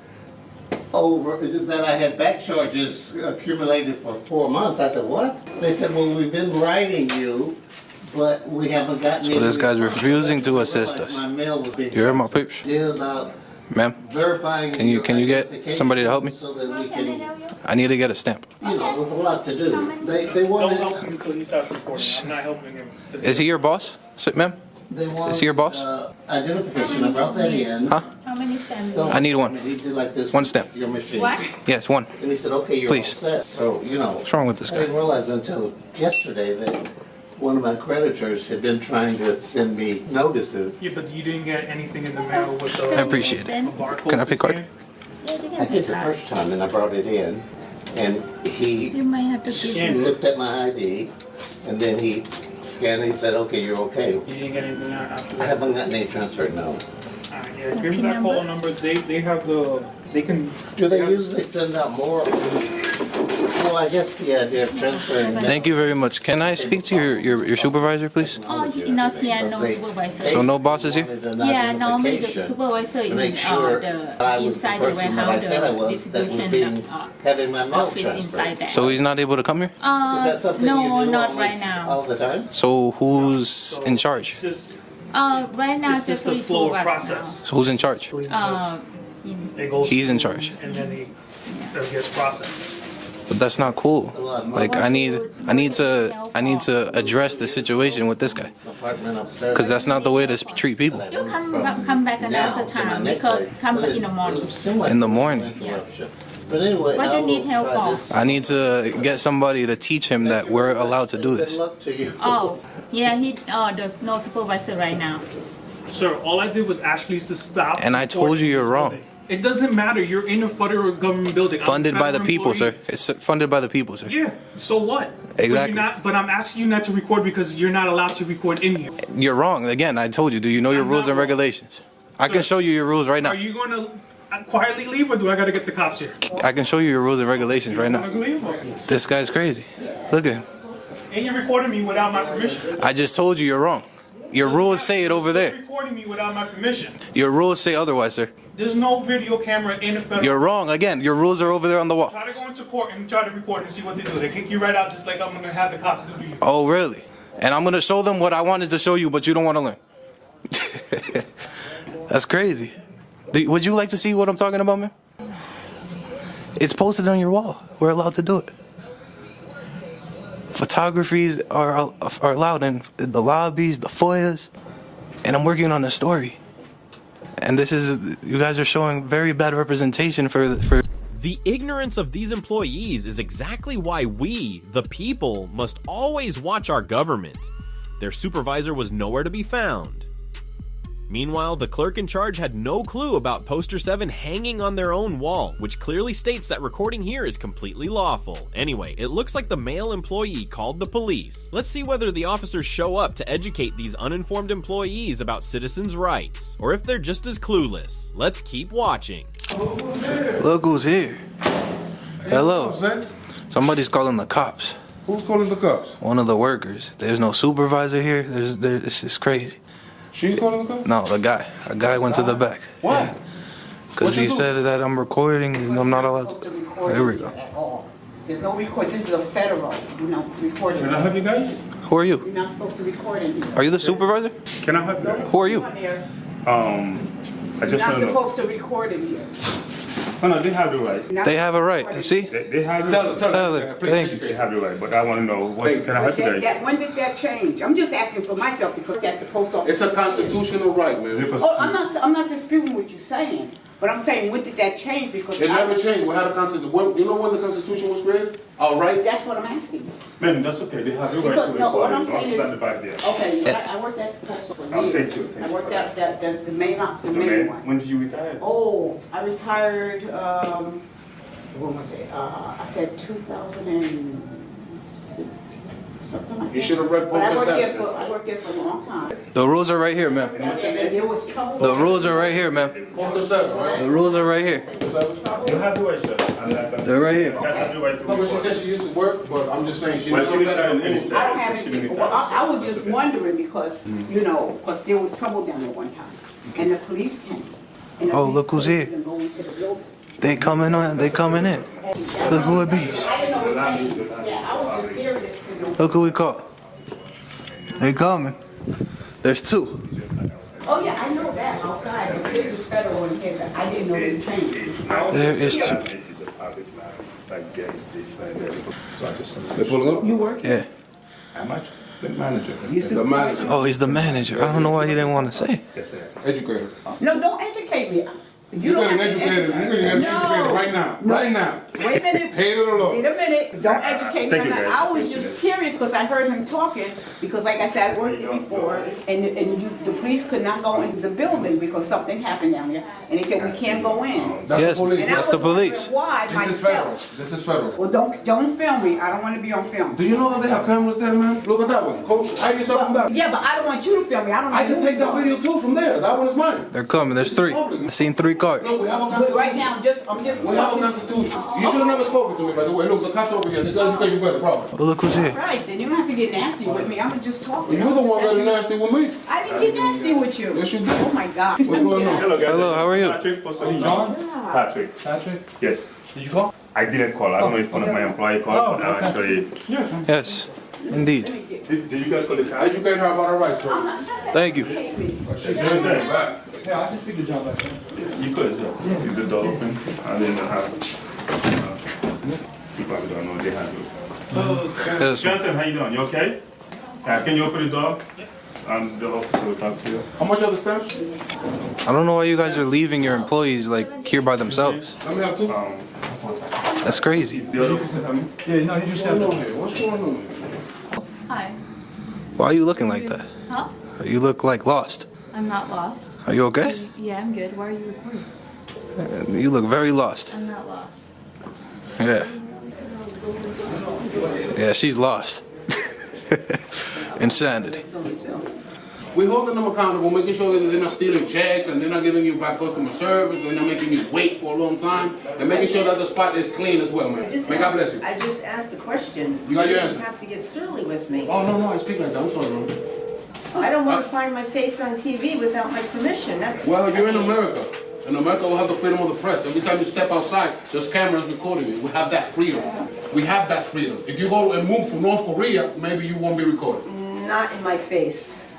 Speaker 2: that I had back charges accumulated for 4 months, I said, what? They said, well, we've been writing you, but we haven't gotten
Speaker 4: So
Speaker 2: any
Speaker 4: this guy's
Speaker 2: response.
Speaker 4: refusing to
Speaker 2: I
Speaker 4: assist
Speaker 2: realized
Speaker 4: us.
Speaker 2: My mail was being
Speaker 4: You heard my picture?
Speaker 2: Yeah, about
Speaker 4: Ma'am,
Speaker 2: verifying.
Speaker 4: Can you get
Speaker 2: identification
Speaker 4: somebody to help me?
Speaker 2: So that we can,
Speaker 4: I need to get a stamp.
Speaker 2: you know, there's a lot to do. They
Speaker 3: Don't
Speaker 2: wanted.
Speaker 3: help him until he stops recording. I'm not helping him.
Speaker 4: Is he your boss? Ma'am?
Speaker 2: They want,
Speaker 4: Is he your boss?
Speaker 2: Identification, I brought that in.
Speaker 4: Huh?
Speaker 11: How many stamps?
Speaker 2: So,
Speaker 4: I need one.
Speaker 2: He did like this.
Speaker 4: One stamp.
Speaker 2: Your machine.
Speaker 11: What?
Speaker 4: Yes, one.
Speaker 2: And he said, okay, you're
Speaker 4: Please.
Speaker 2: all set. So, you know.
Speaker 4: What's wrong with this
Speaker 2: I
Speaker 4: guy?
Speaker 2: didn't realize until yesterday that one of my creditors had been trying to send me notices.
Speaker 3: Yeah, but you didn't get anything in the mail with the
Speaker 4: I appreciate it.
Speaker 3: barcode.
Speaker 4: Can I pay
Speaker 3: to
Speaker 4: card?
Speaker 3: scan?
Speaker 11: Yeah, they
Speaker 2: I
Speaker 11: can
Speaker 2: did
Speaker 11: pick
Speaker 2: the
Speaker 11: up.
Speaker 2: first time and I brought it in. And he
Speaker 11: You might have to give
Speaker 3: Scan.
Speaker 2: looked at my ID and then he scanned and he said, okay, you're okay.
Speaker 3: You didn't get anything after
Speaker 2: I
Speaker 3: that?
Speaker 2: haven't gotten any transfer, no.
Speaker 3: Yeah, give me that call number. They have the. They can.
Speaker 2: Do they usually send out more? Well, I guess the idea of transferring.
Speaker 4: Thank you very much. Can I speak to your supervisor, please?
Speaker 11: Oh, not here, no supervisor.
Speaker 4: So no bosses here?
Speaker 11: Yeah, normally the supervisor
Speaker 2: To
Speaker 11: in
Speaker 2: make sure that I
Speaker 11: the
Speaker 2: was the
Speaker 11: inside the
Speaker 2: person that I
Speaker 11: warehouse,
Speaker 2: said I
Speaker 11: the
Speaker 2: was, that was
Speaker 11: distribution
Speaker 2: being, having my mail
Speaker 11: office
Speaker 2: transferred.
Speaker 11: inside there.
Speaker 4: So he's not able to come here?
Speaker 2: Is that something you
Speaker 11: No,
Speaker 2: do
Speaker 11: not
Speaker 2: only
Speaker 11: right now.
Speaker 2: all the time?
Speaker 4: So who's in charge?
Speaker 3: It's just.
Speaker 11: Right now
Speaker 3: It's just the
Speaker 11: only
Speaker 3: flow
Speaker 11: two
Speaker 3: of
Speaker 11: of us
Speaker 3: process.
Speaker 4: So who's in charge?
Speaker 11: now.
Speaker 3: It goes
Speaker 4: He's in
Speaker 3: through
Speaker 4: charge.
Speaker 3: And then it gets processed.
Speaker 4: But that's not cool. Like I need to address the situation with this guy. Because that's not the way to treat people.
Speaker 11: You come back another time because come in the morning.
Speaker 4: In the morning.
Speaker 11: Yeah. What do you need help for?
Speaker 4: I need to get somebody to teach him that we're allowed to do this.
Speaker 11: Oh, yeah, there's no supervisor right now.
Speaker 3: Sir, all I did was ask you to stop.
Speaker 4: And I told you you're wrong.
Speaker 3: It doesn't matter. You're in a federal government building.
Speaker 4: Funded by the people, sir. It's funded by the people, sir.
Speaker 3: Yeah. So what?
Speaker 4: Exactly.
Speaker 3: But I'm asking you not to record because you're not allowed to record in here.
Speaker 4: You're wrong. Again, I told you. Do you know your rules and regulations? I can show you your rules right now.
Speaker 3: Are you going to quietly leave or do I got to get the cops here?
Speaker 4: I can show you your rules and regulations right now. This guy's crazy. Look at him.
Speaker 3: And you're recording me without my permission.
Speaker 4: I just told you you're wrong. Your rules say it over there.
Speaker 3: You're recording me without my permission.
Speaker 4: Your rules say otherwise, sir.
Speaker 3: There's no video camera in the federal.
Speaker 4: You're wrong. Again, your rules are over there on the wall.
Speaker 3: Try to go into court and try to record and see what they do. They kick you right out just like I'm going to have the cops do to you.
Speaker 4: Oh, really? And I'm going to show them what I wanted to show you, but you don't want to learn. That's crazy. Would you like to see what I'm talking about, man? It's posted on your wall. We're allowed to do it. Photographies are allowed in the lobbies, the foyers, and I'm working on a story. And you guys are showing very bad representation for.
Speaker 9: The ignorance of these employees is exactly why we, the people, must always watch our government. Their supervisor was nowhere to be found. Meanwhile, the clerk in charge had no clue about Poster 7 hanging on their own wall, which clearly states that recording here is completely lawful. Anyway, it looks like the male employee called the police. Let's see whether the officers show up to educate these uninformed employees about citizens' rights, or if they're just as clueless. Let's keep watching.
Speaker 4: Look who's here. Hello. Somebody's calling the cops.
Speaker 12: Who's calling the cops?
Speaker 4: One of the workers. There's no supervisor here. This is crazy.
Speaker 12: She's calling the cops?
Speaker 4: No, the guy. A guy went to the back.
Speaker 12: Why?
Speaker 4: Because he said that I'm recording and I'm not allowed to. Here we go.
Speaker 13: There's no record. This is a federal, recording.
Speaker 3: Can I help you guys?
Speaker 4: Who are you?
Speaker 13: You're not supposed to record in here.
Speaker 4: Are you the supervisor?
Speaker 3: Can I help you guys?
Speaker 4: Who are you?
Speaker 13: You're not supposed to record in here.
Speaker 3: Oh, no, they have the right.
Speaker 4: They have a right. See?
Speaker 3: They have
Speaker 12: Tell
Speaker 4: her. Thank you.
Speaker 3: They have the right, but I want to know, can I help you guys?
Speaker 13: When did that change? I'm just asking for myself because at the post office.
Speaker 12: It's a constitutional right, man.
Speaker 13: Oh, I'm not disputing what you're saying, but I'm saying when did that change? Because
Speaker 12: it never changed. We had a constitution. You know when the Constitution was created? All right.
Speaker 13: That's what I'm asking.
Speaker 3: Man, that's okay. They have the right
Speaker 13: Because,
Speaker 3: to
Speaker 13: no, what
Speaker 3: record.
Speaker 13: I'm saying is,
Speaker 3: Okay.
Speaker 13: I worked at the post office for
Speaker 3: I'll
Speaker 13: years.
Speaker 3: take you.
Speaker 13: I worked at the main one.
Speaker 3: When did you retire?
Speaker 13: Oh, I retired, when was it? I said 2016, something like that.
Speaker 12: You should have read both
Speaker 13: But
Speaker 12: of
Speaker 13: I worked there for a long time.
Speaker 4: The rules are right here, ma'am.
Speaker 13: And there was trouble.
Speaker 4: The rules are right here, ma'am. The rules are right here.
Speaker 3: You have the right, sir.
Speaker 4: They're right here.
Speaker 12: But she said she used to work, but I'm just saying she
Speaker 3: But
Speaker 12: never
Speaker 3: she retired in any
Speaker 12: read.
Speaker 13: I don't have any, well, I was just wondering because, because there was trouble down there one time. And the police came. And the
Speaker 4: Oh,
Speaker 13: police
Speaker 4: look who's
Speaker 13: couldn't
Speaker 4: here.
Speaker 13: even go into the building.
Speaker 4: They coming on. They coming in. Look who it be.
Speaker 13: I didn't know it changed. Yeah, I was just curious to know.
Speaker 4: Look who we caught. They coming. There's two.
Speaker 13: Oh, yeah, I know that outside, but this is federal in here. I didn't know it changed.
Speaker 4: There is two.
Speaker 12: They pulling up?
Speaker 13: You work?
Speaker 4: Yeah.
Speaker 3: Am I the manager?
Speaker 12: The manager.
Speaker 4: Oh, he's the manager. I don't know why he didn't want to say.
Speaker 12: Educator.
Speaker 13: No, don't educate me.
Speaker 12: You
Speaker 13: don't
Speaker 12: got
Speaker 13: have
Speaker 12: an
Speaker 13: to
Speaker 12: educator. You're getting educated right now. Right now.
Speaker 13: Wait a minute.
Speaker 12: Hate it or love
Speaker 13: Wait a minute. Don't educate me.
Speaker 3: Thank you,
Speaker 13: I was just curious because I heard him talking because, like I said, I worked there before, and the police could not go into the building because something happened down there, and they said we can't go in.
Speaker 4: Yes,
Speaker 12: the police.
Speaker 13: And I
Speaker 4: that's
Speaker 13: was
Speaker 4: the police.
Speaker 13: wondering why
Speaker 12: This is federal.
Speaker 13: myself?
Speaker 12: This is federal.
Speaker 13: Well, don't film me. I don't want to be on film.
Speaker 12: Do you know that they have cameras there, man? Look at that one. Coach, hide yourself from that.
Speaker 13: Yeah, but I don't want you to film me. I don't know.
Speaker 12: I can
Speaker 13: who
Speaker 12: take
Speaker 13: you
Speaker 12: that
Speaker 13: are.
Speaker 12: video too from there. That one is mine.
Speaker 4: They're coming. There's three. I seen 3 cars.
Speaker 12: Look, we have a
Speaker 13: But
Speaker 12: constitution.
Speaker 13: right now, I'm just.
Speaker 12: We have a constitution. You should have never spoken to me, by the way. Look, the cops over here. They got you got a problem.
Speaker 4: Oh, look who's here.
Speaker 13: Right, then you don't have to get nasty with me. I'm just talking.
Speaker 12: You're the one that nasty with me.
Speaker 13: I didn't get nasty with you.
Speaker 12: Yes, you did.
Speaker 13: Oh my God.
Speaker 12: What's going on?
Speaker 3: Hello, guys.
Speaker 4: Hello, how are you?
Speaker 3: Patrick, John? Patrick. Yes. Did you call? I didn't call. I don't know if one of my employees called, but I actually.
Speaker 4: Yes, indeed.
Speaker 3: Did you guys call the car?
Speaker 12: Educate her about her rights, sir.
Speaker 4: Thank you.
Speaker 3: Yeah, I can speak to John back there. You could, yeah. Is the door open? And then,
Speaker 14: You probably don't know what they handle.
Speaker 4: Yes.
Speaker 14: Jonathan, how you doing? You okay? Can you open the door? The officer will talk to you.
Speaker 12: How much are the stamps?
Speaker 4: I don't know why you guys are leaving your employees like here by themselves.
Speaker 12: Let me have two.
Speaker 4: That's crazy.
Speaker 12: Yeah, no, he's your What's going on?
Speaker 11: Hi.
Speaker 4: Why are you looking like that?
Speaker 11: Huh?
Speaker 4: You look like lost.
Speaker 11: I'm not lost.
Speaker 4: Are you okay?
Speaker 11: Yeah, I'm good. Why are you recording?
Speaker 4: You look very lost.
Speaker 11: I'm not lost.
Speaker 4: Yeah. Yeah, she's lost. Insanity.
Speaker 12: We're holding them accountable, making sure that they're not stealing checks and they're not giving you bad customer service and they're making you wait for a long time and making sure that the spot is clean as well, man. May God bless you.
Speaker 13: I just asked the question.
Speaker 12: You got your answer?
Speaker 13: You have to get surly with me.
Speaker 12: Oh, no, I speak like that. I'm sorry, man.
Speaker 13: I don't want to find my face on TV without my permission. That's.
Speaker 12: Well, you're in America. In America, we have the freedom of the press. Every time you step outside, there's cameras recording you. We have that freedom. We have that freedom. If you go and move to North Korea, maybe you won't be recorded.
Speaker 13: Not in my face.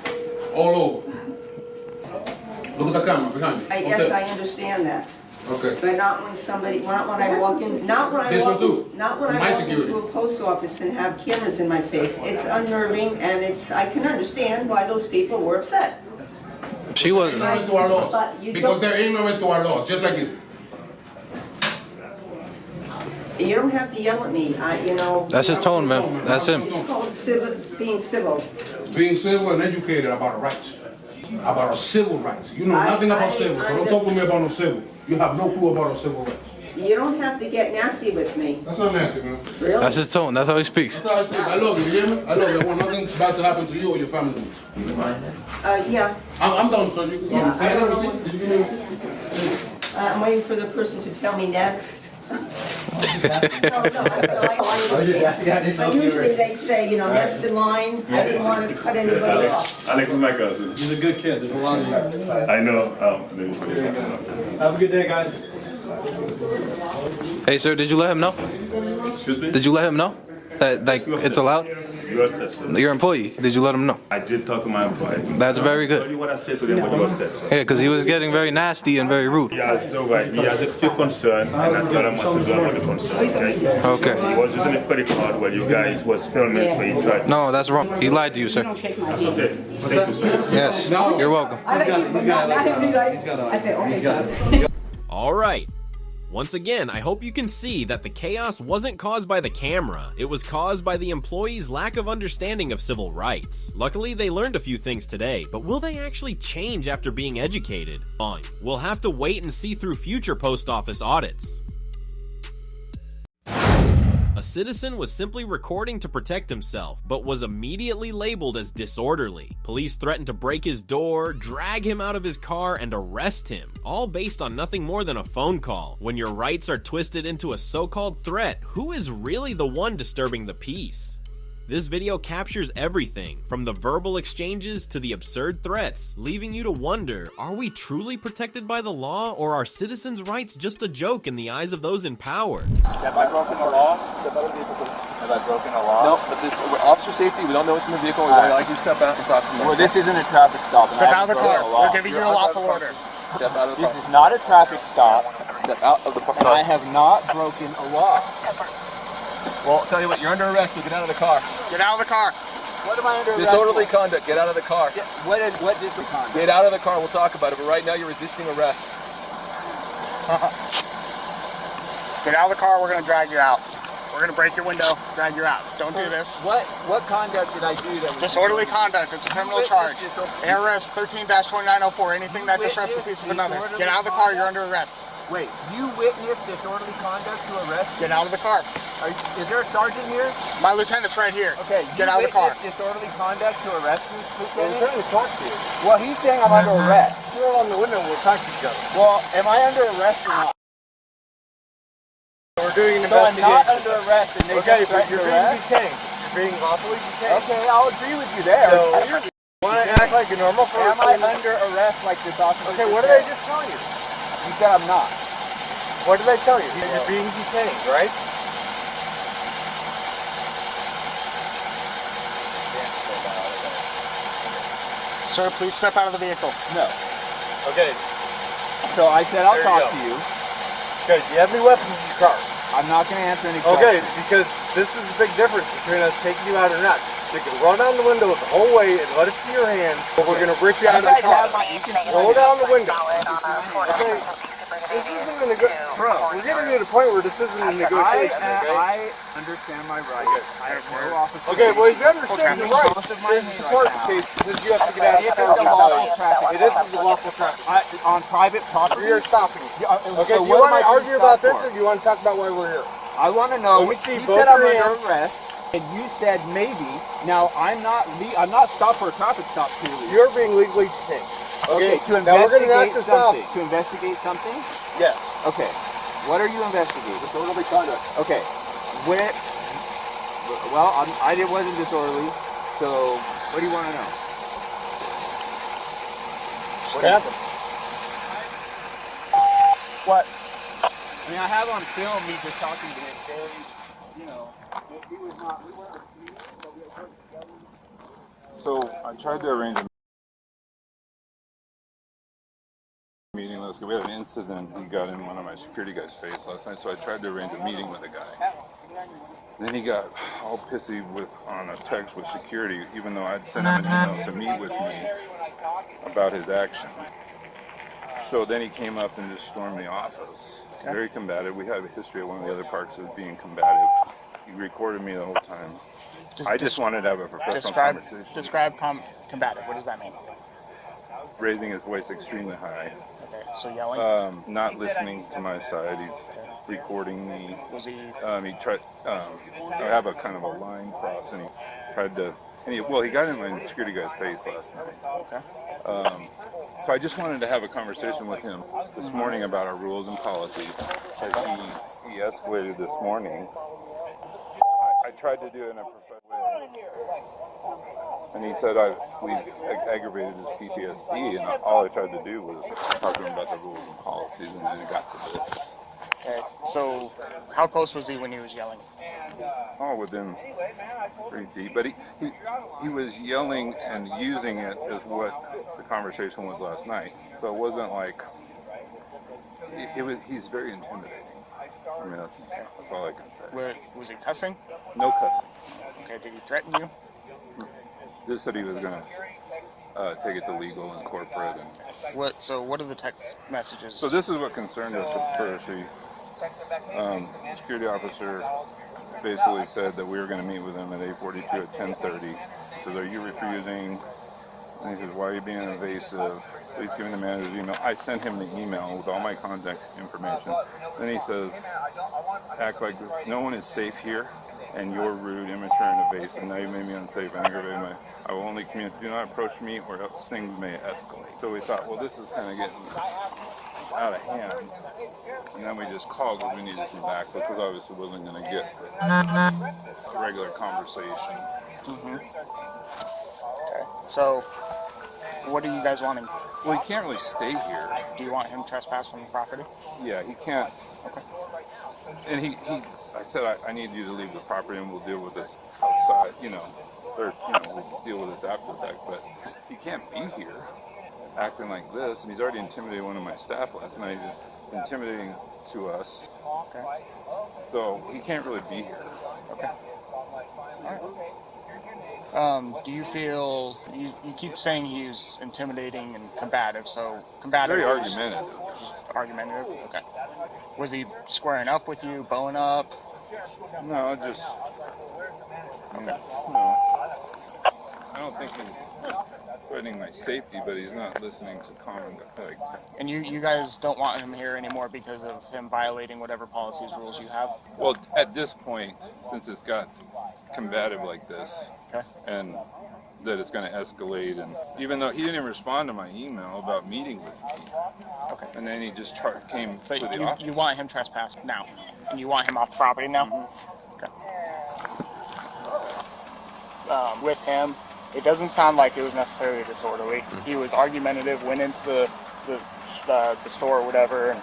Speaker 12: All over. Look at the camera behind you.
Speaker 13: Yes, I understand that.
Speaker 12: Okay.
Speaker 13: But not when somebody, not when I walk in, not when I
Speaker 12: This one
Speaker 13: walk,
Speaker 12: too.
Speaker 13: not when I
Speaker 12: My
Speaker 13: walk
Speaker 12: security.
Speaker 13: into a post office and have cameras in my face. It's unnerving, and I can understand why those people were upset.
Speaker 4: She wasn't.
Speaker 12: Ignorance to our laws.
Speaker 13: But you
Speaker 12: Because
Speaker 13: don't-
Speaker 12: they're ignorant to our laws, just like you.
Speaker 13: You don't have to yell at me.
Speaker 4: That's his tone, man. That's him.
Speaker 13: It's called civil, being civil.
Speaker 12: Being civil and educated about our rights. About our civil rights. You know nothing about civil, so don't talk to me about no civil. You have no clue about our civil rights.
Speaker 13: You don't have to get nasty with me.
Speaker 12: That's not nasty, man.
Speaker 13: Really?
Speaker 4: That's his tone. That's how he speaks.
Speaker 12: That's how I speak. I love you, you hear me? I love you. I want nothing bad to happen to you or your family.
Speaker 13: Yeah.
Speaker 12: I'm done, sir. Did you
Speaker 13: I
Speaker 12: give me a
Speaker 13: don't
Speaker 12: receipt?
Speaker 13: know.
Speaker 12: Did you give me a receipt?
Speaker 13: I'm waiting for the person to tell me next. Usually they say, next in line. I didn't want to cut anybody off.
Speaker 14: Alex is my cousin.
Speaker 7: He's a good kid. There's a lot of you.
Speaker 14: I know.
Speaker 7: Have a good day, guys.
Speaker 4: Hey, sir, did you let him know?
Speaker 14: Excuse me?
Speaker 4: Did you let him know that it's allowed?
Speaker 14: You are set, sir.
Speaker 4: Your employee, did you let him know?
Speaker 14: I did talk to my employee.
Speaker 4: That's very
Speaker 14: I told
Speaker 4: good.
Speaker 14: you what I said to them, but you are set, sir.
Speaker 4: Yeah, because he was getting very nasty and very rude.
Speaker 14: He has no right. He has a few concerns, and I told him what to do about the concerns, okay?
Speaker 4: Okay.
Speaker 14: He was using a credit card while you guys was filming, so he tried.
Speaker 4: No, that's wrong. He lied to you, sir.
Speaker 14: That's okay. Thank you, sir.
Speaker 4: Yes, you're welcome.
Speaker 9: All right. Once again, I hope you can see that the chaos wasn't caused by the camera. It was caused by the employees' lack of understanding of civil rights. Luckily, they learned a few things today, but will they actually change after being educated? Fine. We'll have to wait and see through future post office audits. A citizen was simply recording to protect himself, but was immediately labeled as disorderly. Police threatened to break his door, drag him out of his car, and arrest him, all based on nothing more than a phone call. When your rights are twisted into a so-called threat, who is really the one disturbing the peace? This video captures everything, from the verbal exchanges to the absurd threats, leaving you to wonder, are we truly protected by the law, or are citizens' rights just a joke in the eyes of those in power?
Speaker 5: Have I broken the law? Step out of the vehicle, please. Have I broken the law? No, but this officer safety, we don't know what's in the vehicle. We like you to step out and talk to me. Well, this isn't a traffic stop.
Speaker 10: Step out of the car. We're giving you a lawful order.
Speaker 5: Step out of the car.
Speaker 10: This is not a traffic stop.
Speaker 5: Step out of the car.
Speaker 10: And I have not broken a law.
Speaker 5: Well, I'll tell you what, you're under arrest, so get out of the car.
Speaker 10: Get out of the car. What am I under arrest
Speaker 5: Disorderly
Speaker 10: for?
Speaker 5: conduct, get out of the car.
Speaker 10: What disorderly conduct?
Speaker 5: Get out of the car, we'll talk about it, but right now you're resisting arrest.
Speaker 10: Get out of the car, we're going to drag you out. We're going to break your window, drag you out. Don't do this.
Speaker 5: What conduct did I do that was
Speaker 10: Disorderly conduct, it's a criminal charge. ARS 13-2904, anything that disrupts the peace of another. Get out of the car, you're under arrest.
Speaker 5: Wait, you witnessed disorderly conduct to arrest?
Speaker 10: Get out of the car.
Speaker 5: Is there a sergeant here?
Speaker 10: My lieutenant's right here.
Speaker 5: Okay,
Speaker 10: get out of the car.
Speaker 5: Disorderly conduct to arrest me, Lieutenant?
Speaker 10: We're trying to talk to you.
Speaker 5: Well, he's saying I'm under arrest.
Speaker 10: Roll on the window and we'll talk to each other.
Speaker 5: Well, am I under arrest or not?
Speaker 10: We're doing an
Speaker 5: So I'm
Speaker 10: investigation.
Speaker 5: not under arrest and they
Speaker 10: Okay,
Speaker 5: just
Speaker 10: but
Speaker 5: threatened
Speaker 10: you're
Speaker 5: to
Speaker 10: being
Speaker 5: arrest?
Speaker 10: detained. You're being lawfully detained.
Speaker 5: Okay, I'll agree with you there.
Speaker 10: So, you want to act like you're normal for
Speaker 5: Am
Speaker 10: a
Speaker 5: I
Speaker 10: second?
Speaker 5: under arrest like this officer?
Speaker 10: Okay, what did I just tell you?
Speaker 5: You said I'm not.
Speaker 10: What did I tell you? You're being detained, right? Sir, please step out of the vehicle.
Speaker 5: No.
Speaker 10: Okay.
Speaker 5: So I said I'll
Speaker 10: There you
Speaker 5: talk
Speaker 10: go.
Speaker 5: to you.
Speaker 10: Okay, do you have any weapons in your car?
Speaker 15: I'm not going to answer any questions.
Speaker 2: Okay, because this is a big difference between us taking you out or not. So you can roll down the window the whole way and let us see your hands, but we're going to rip you out of the car. Roll down the window. Okay, this isn't a bro, we're getting to the point where this isn't a negotiation, okay?
Speaker 15: I understand my rights. I have no office.
Speaker 2: Okay, well, if you understand your rights, there's a support case that says you have to get out of the car. This is a lawful traffic.
Speaker 15: On private property?
Speaker 2: We are stopping you. Okay, do you want to argue about this or do you want to talk about why we're here?
Speaker 15: I want to know.
Speaker 2: Let me see
Speaker 15: you
Speaker 2: both
Speaker 15: said I'm
Speaker 2: your
Speaker 15: under
Speaker 2: hands.
Speaker 15: arrest, and you said maybe. Now I'm not stopped for a traffic stop. Clearly,
Speaker 2: you're being legally detained.
Speaker 15: Okay, to
Speaker 2: now we're going to knock
Speaker 15: investigate
Speaker 2: this
Speaker 15: something.
Speaker 2: out.
Speaker 15: To investigate something?
Speaker 2: Yes.
Speaker 15: Okay. What are you investigating?
Speaker 2: Disorderly conduct.
Speaker 15: Okay. Where? Well, I wasn't disorderly. So, what do you want to know?
Speaker 2: What happened? What?
Speaker 15: I mean, I have on film me just talking to him. Very, you know, he was not. We weren't.
Speaker 14: So I tried to arrange a meeting. We had an incident. He got in one of my security guys' face last night, so I tried to arrange a meeting with a guy. Then he got all pissy on a text with security, even though I'd sent him an email to meet with me about his actions. So then he came up and just stormed the office. Very combative. We have a history at one of the other parks of being combative. He recorded me the whole time. I just wanted to have a professional conversation.
Speaker 16: Describe combative. What does that mean?
Speaker 14: Raising his voice extremely high.
Speaker 16: Okay, so yelling?
Speaker 14: Not listening to my side. He's recording me.
Speaker 16: Was he?
Speaker 14: He tried. I have a kind of a line cross, and he tried to. And he got in my security guy's face last night.
Speaker 16: Okay.
Speaker 14: So I just wanted to have a conversation with him this morning about our rules and policies. As he escalated this morning. I tried to do it in a professional way. And he said we've aggravated his PTSD, and all I tried to do was talk to him about the rules and policies, and then it got to this.
Speaker 16: Okay, so how close was he when he was yelling?
Speaker 14: Oh, within 3 feet. But he was yelling and using it as what the conversation was last night. So it wasn't like, he's very intimidating. I mean, that's all I can say.
Speaker 16: Was he cussing?
Speaker 14: No cussing.
Speaker 16: Okay, did he threaten you?
Speaker 14: Just said he was going to take it to legal and corporate. And
Speaker 16: So what are the text messages?
Speaker 14: So this is what concerned us at first. The security officer basically said that we were going to meet with him at 8:42 at 10:30. So are you refusing? And he says, why are you being invasive? Please give me the manager's email. I sent him the email with all my contact information. Then he says, act like no one is safe here, and you're rude, immature, and evasive. Now you made me unsafe and aggravated I will only communicate. Do not approach me, or else things may escalate. So we thought, well, this is kind of getting out of hand. And then we just called because we needed some back, because obviously wasn't going to get a regular conversation.
Speaker 16: Mm-hmm. Okay. So, what are you guys wanting?
Speaker 14: Well, he can't really stay here.
Speaker 16: Do you want him trespass from the property?
Speaker 14: Yeah, he can't.
Speaker 16: Okay.
Speaker 14: And I said, I need you to leave the property and we'll deal with this outside, we'll deal with this after the fact. But he can't be here acting like this. And he's already intimidated one of my staff last night. He's intimidating to us.
Speaker 16: Okay.
Speaker 14: So he can't really be here.
Speaker 16: Okay. All right. Do you feel, you keep saying he's intimidating and combative, so combative.
Speaker 14: Very argumentative.
Speaker 16: Argumentative? Okay. Was he squaring up with you, bowing up?
Speaker 14: No, just,
Speaker 16: okay.
Speaker 14: No. I don't think he's threatening my safety, but he's not listening to common.
Speaker 16: And you guys don't want him here anymore because of him violating whatever policies, rules you have?
Speaker 14: Well, at this point, since it's got combative like this,
Speaker 16: okay,
Speaker 14: and that it's going to escalate, and even though he didn't even respond to my email about meeting with me,
Speaker 16: okay,
Speaker 14: and then he just came
Speaker 16: but
Speaker 14: to the office.
Speaker 16: You want him trespassed now, and you want him off property now?
Speaker 14: Mm-hmm.
Speaker 16: Okay. With him, it doesn't sound like it was necessarily disorderly. Mm-hmm. He was argumentative, went into the store or whatever, and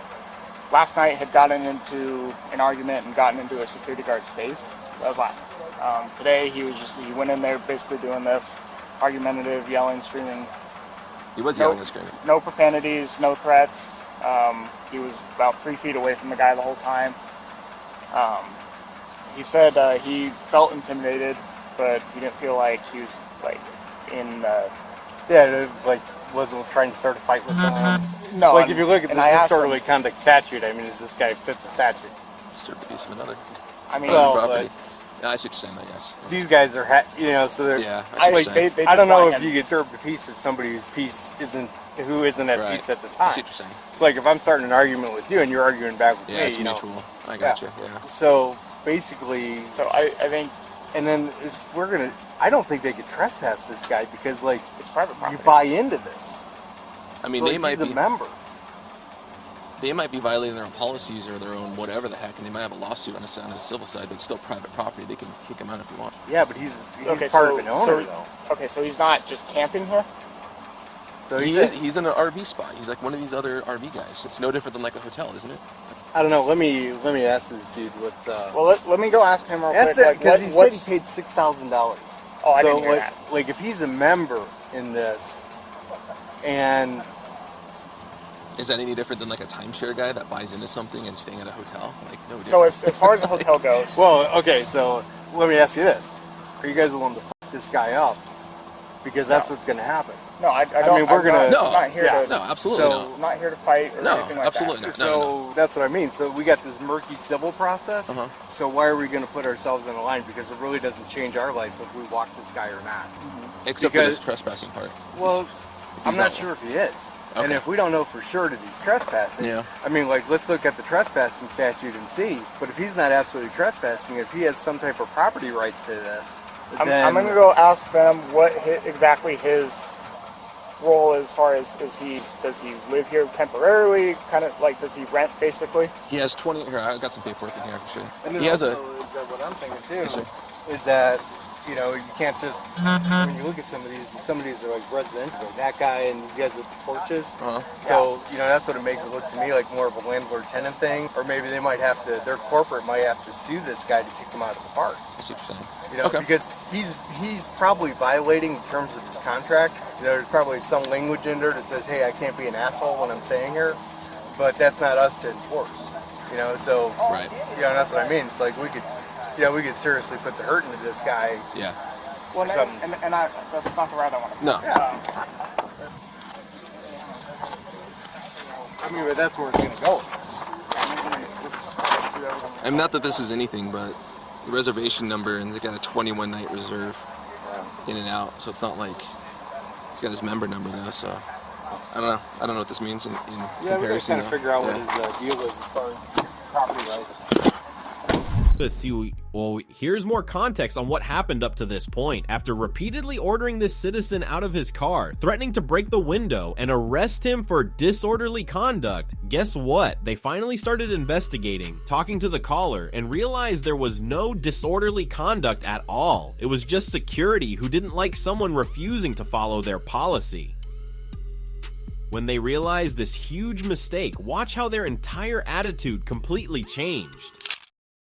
Speaker 16: last night had gotten into an argument and gotten into a security guard's face. That was last night. Today he went in there basically doing this, argumentative, yelling, screaming.
Speaker 5: He was yelling and screaming.
Speaker 16: No profanities, no threats. He was about 3 feet away from the guy the whole time. He said he felt intimidated, but he didn't feel like he was like in.
Speaker 2: Yeah, like wasn't trying to start a fight with them.
Speaker 16: No,
Speaker 2: like if you look at the disorderly
Speaker 16: him,
Speaker 2: conduct statute, I mean, does this guy fit the statute?
Speaker 5: Disturb the peace of another.
Speaker 16: I mean,
Speaker 5: property. Yeah, I see what you're saying. That yes.
Speaker 2: These guys are, so they're.
Speaker 5: Yeah,
Speaker 2: I don't know if you disturb the peace of somebody whose peace isn't at peace at the time.
Speaker 5: I see what you're saying.
Speaker 2: It's like if I'm starting an argument with you and you're arguing back with me.
Speaker 5: It's mutual. I got you. Yeah.
Speaker 2: So basically.
Speaker 16: So I think.
Speaker 2: And then I don't think they could trespass this guy because like
Speaker 16: it's private property.
Speaker 2: You buy into this.
Speaker 5: I mean,
Speaker 2: so,
Speaker 5: they might
Speaker 2: be a member.
Speaker 5: They might be violating their own policies or their own whatever the heck, and they might have a lawsuit on the civil side, but it's still private property. They can kick him out if you want.
Speaker 2: Yeah, but he's part of an owner, though.
Speaker 16: Okay, so he's not just camping here?
Speaker 5: So he's in an RV spot. He's like one of these other RV guys. It's no different than like a hotel, isn't it?
Speaker 2: I don't know. Let me ask this dude what's.
Speaker 16: Well, let me go ask him real quick.
Speaker 2: Because he said he paid $6,000.
Speaker 16: Oh, I didn't hear that.
Speaker 2: Like if he's a member in this, and.
Speaker 5: Is that any different than like a timeshare guy that buys into something and staying at a hotel? Like no different.
Speaker 16: So as far as the hotel goes.
Speaker 2: Well, okay. So let me ask you this: are you guys willing to f this guy up? Because that's what's going to happen.
Speaker 16: No, I don't.
Speaker 2: I mean, we're going to.
Speaker 16: I'm not here to.
Speaker 5: No, absolutely not.
Speaker 16: I'm not here to fight or anything like
Speaker 5: absolutely
Speaker 16: that.
Speaker 5: Not.
Speaker 2: So that's what I mean. So we got this murky civil process. So why are we going to put ourselves in a line? Because it really doesn't change our life if we walk this guy or not.
Speaker 5: Except for the trespassing part.
Speaker 2: Well, I'm not sure if he is. Okay. And if we don't know for sure that he's trespassing, I mean, like, let's look at the trespassing statute and see. But if he's not absolutely trespassing, if he has some type of property rights to this, then...
Speaker 16: I'm going to go ask them what exactly his role as far as does he live here temporarily? Kind of like, does he rent basically?
Speaker 5: He has 20. Here, I got some paperwork in here actually.
Speaker 2: And then
Speaker 5: he has
Speaker 2: what I'm thinking too is that. You know, you can't just, when you look at some of these are like residential, like that guy and these guys with porches. So, you know, that's what it makes it look to me like more of a landlord-tenant thing. Or maybe they might have to, their corporate might have to sue this guy to kick him out of the park.
Speaker 5: I see what you're saying.
Speaker 2: You know, because he's probably violating the terms of his contract. You know, there's probably some language in there that says, hey, I can't be an asshole when I'm staying here. But that's not us to enforce. You know, so, you know, that's what I mean. It's like we could seriously put the hurt into this guy.
Speaker 5: Yeah.
Speaker 16: Well, and that's not the route I want to go.
Speaker 5: No.
Speaker 2: I mean, but that's where it's going to go with this.
Speaker 5: I'm not that this is anything, but the reservation number, and they got a 21-night reserve in and out, so it's not like he's got his member number though. So I don't know what this means in comparison.
Speaker 2: Yeah, we're trying to figure out what his deal is as far as property rights.
Speaker 9: Let's see. Well, here's more context on what happened up to this point. After repeatedly ordering this citizen out of his car, threatening to break the window, and arrest him for disorderly conduct, guess what? They finally started investigating, talking to the caller, and realized there was no disorderly conduct at all. It was just security who didn't like someone refusing to follow their policy. When they realized this huge mistake, watch how their entire attitude completely changed.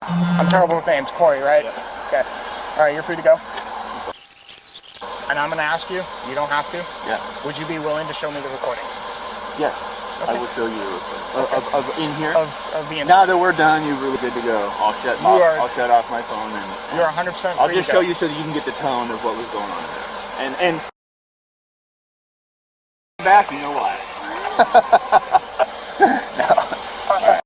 Speaker 16: I'm terrible with names. Corey, right? Okay. All right, you're free to go. And I'm going to ask you, you don't have to.
Speaker 15: Yeah.
Speaker 16: Would you be willing to show me the recording?
Speaker 15: Yes. Okay. I will show you the recording. Of in here?
Speaker 16: Of the incident.
Speaker 15: Now that we're done, you're really good to go. I'll shut off my phone. And
Speaker 16: you're 100% free
Speaker 15: I'll just show you so that you can get the tone of what was going on there. And back, you know why. No.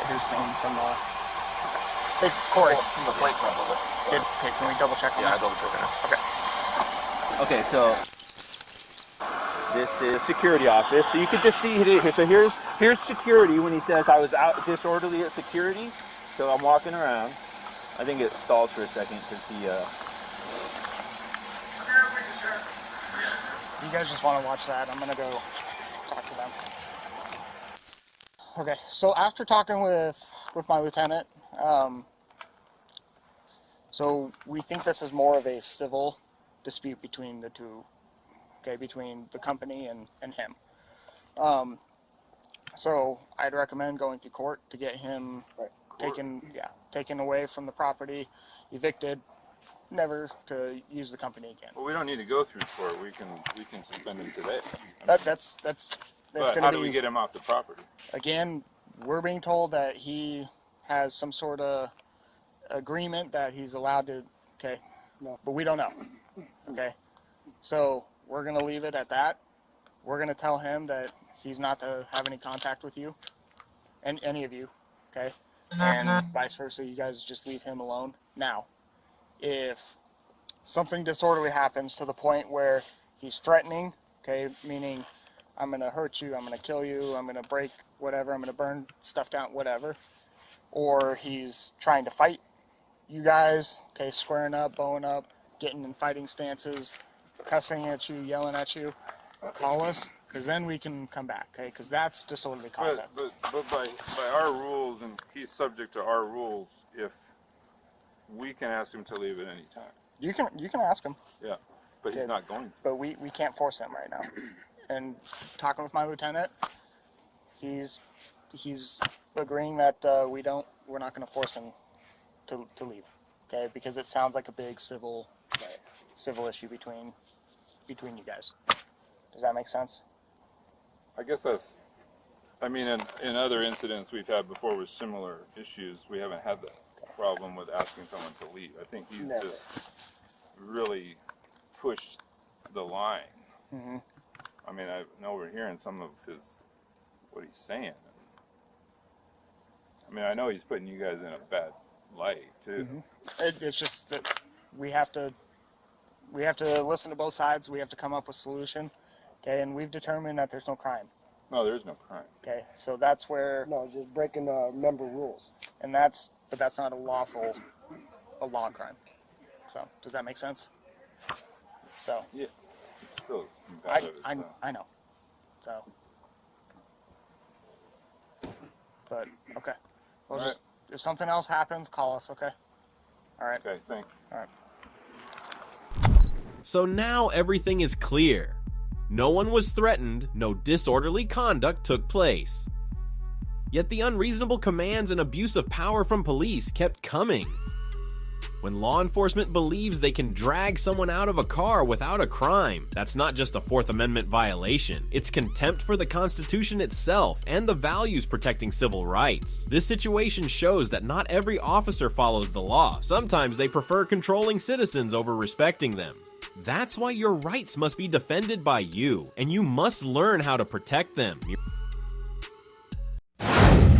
Speaker 16: His name from the... Hey, Corey.
Speaker 15: From the plate probably.
Speaker 16: Okay, can we double check?
Speaker 5: Yeah, I double check it now.
Speaker 16: Okay.
Speaker 15: Okay, so this is security office. So you can just see it here. So here's security when he says I was out disorderly at security. So I'm walking around. I think it stalls for a second because he.
Speaker 16: You guys just want to watch that? I'm gonna go talk to them. Okay, so after talking with my lieutenant, so we think this is more of a civil dispute between the two, okay, between the company and him. So I'd recommend going to court to get him taken away from the property, evicted, never to use the company again.
Speaker 14: Well, we don't need to go through court. We can suspend him today.
Speaker 16: That's
Speaker 14: but how do we get him off the property?
Speaker 16: Again, we're being told that he has some sort of agreement that he's allowed to, okay, but we don't know, okay? So we're going to leave it at that. We're going to tell him that he's not to have any contact with you and any of you, okay? And vice versa, you guys just leave him alone. Now, if something disorderly happens to the point where he's threatening, okay, meaning I'm going to hurt you, I'm going to kill you, I'm going to break whatever, I'm going to burn stuff down, whatever, or he's trying to fight you guys, okay, squaring up, bowing up, getting in fighting stances, cussing at you, yelling at you, call us, because then we can come back, okay, because that's disorderly conduct.
Speaker 14: But by our rules, and he's subject to our rules, if we can ask him to leave at any time.
Speaker 16: You can ask him.
Speaker 14: Yeah, but he's not going to.
Speaker 16: But we can't force him right now. And talking with my lieutenant, he's agreeing that we're not going to force him to leave, okay? Because it sounds like a big civil issue between you guys. Does that make sense?
Speaker 14: I guess that's. I mean, in other incidents we've had before with similar issues, we haven't had that problem with asking someone to leave. I think he's just really pushed the line.
Speaker 16: Mm-hmm.
Speaker 14: I mean, I know we're hearing some of what he's saying. I mean, I know he's putting you guys in a bad light too.
Speaker 16: Mm-hmm. It's just that we have to listen to both sides. We have to come up with a solution, okay? And we've determined that there's no crime.
Speaker 14: No, there's no crime.
Speaker 16: Okay, so that's where
Speaker 2: just breaking member rules.
Speaker 16: And that's not a law crime. So does that make sense? So
Speaker 14: yeah, it's still competitive.
Speaker 16: I know. So, but okay. Well, just if something else happens, call us. Okay. All right.
Speaker 14: Okay. Thanks.
Speaker 16: All right.
Speaker 9: So now everything is clear. No one was threatened, no disorderly conduct took place. Yet the unreasonable commands and abuse of power from police kept coming. When law enforcement believes they can drag someone out of a car without a crime, that's not just a Fourth Amendment violation, it's contempt for the Constitution itself and the values protecting civil rights. This situation shows that not every officer follows the law. Sometimes they prefer controlling citizens over respecting them. That's why your rights must be defended by you, and you must learn how to protect them.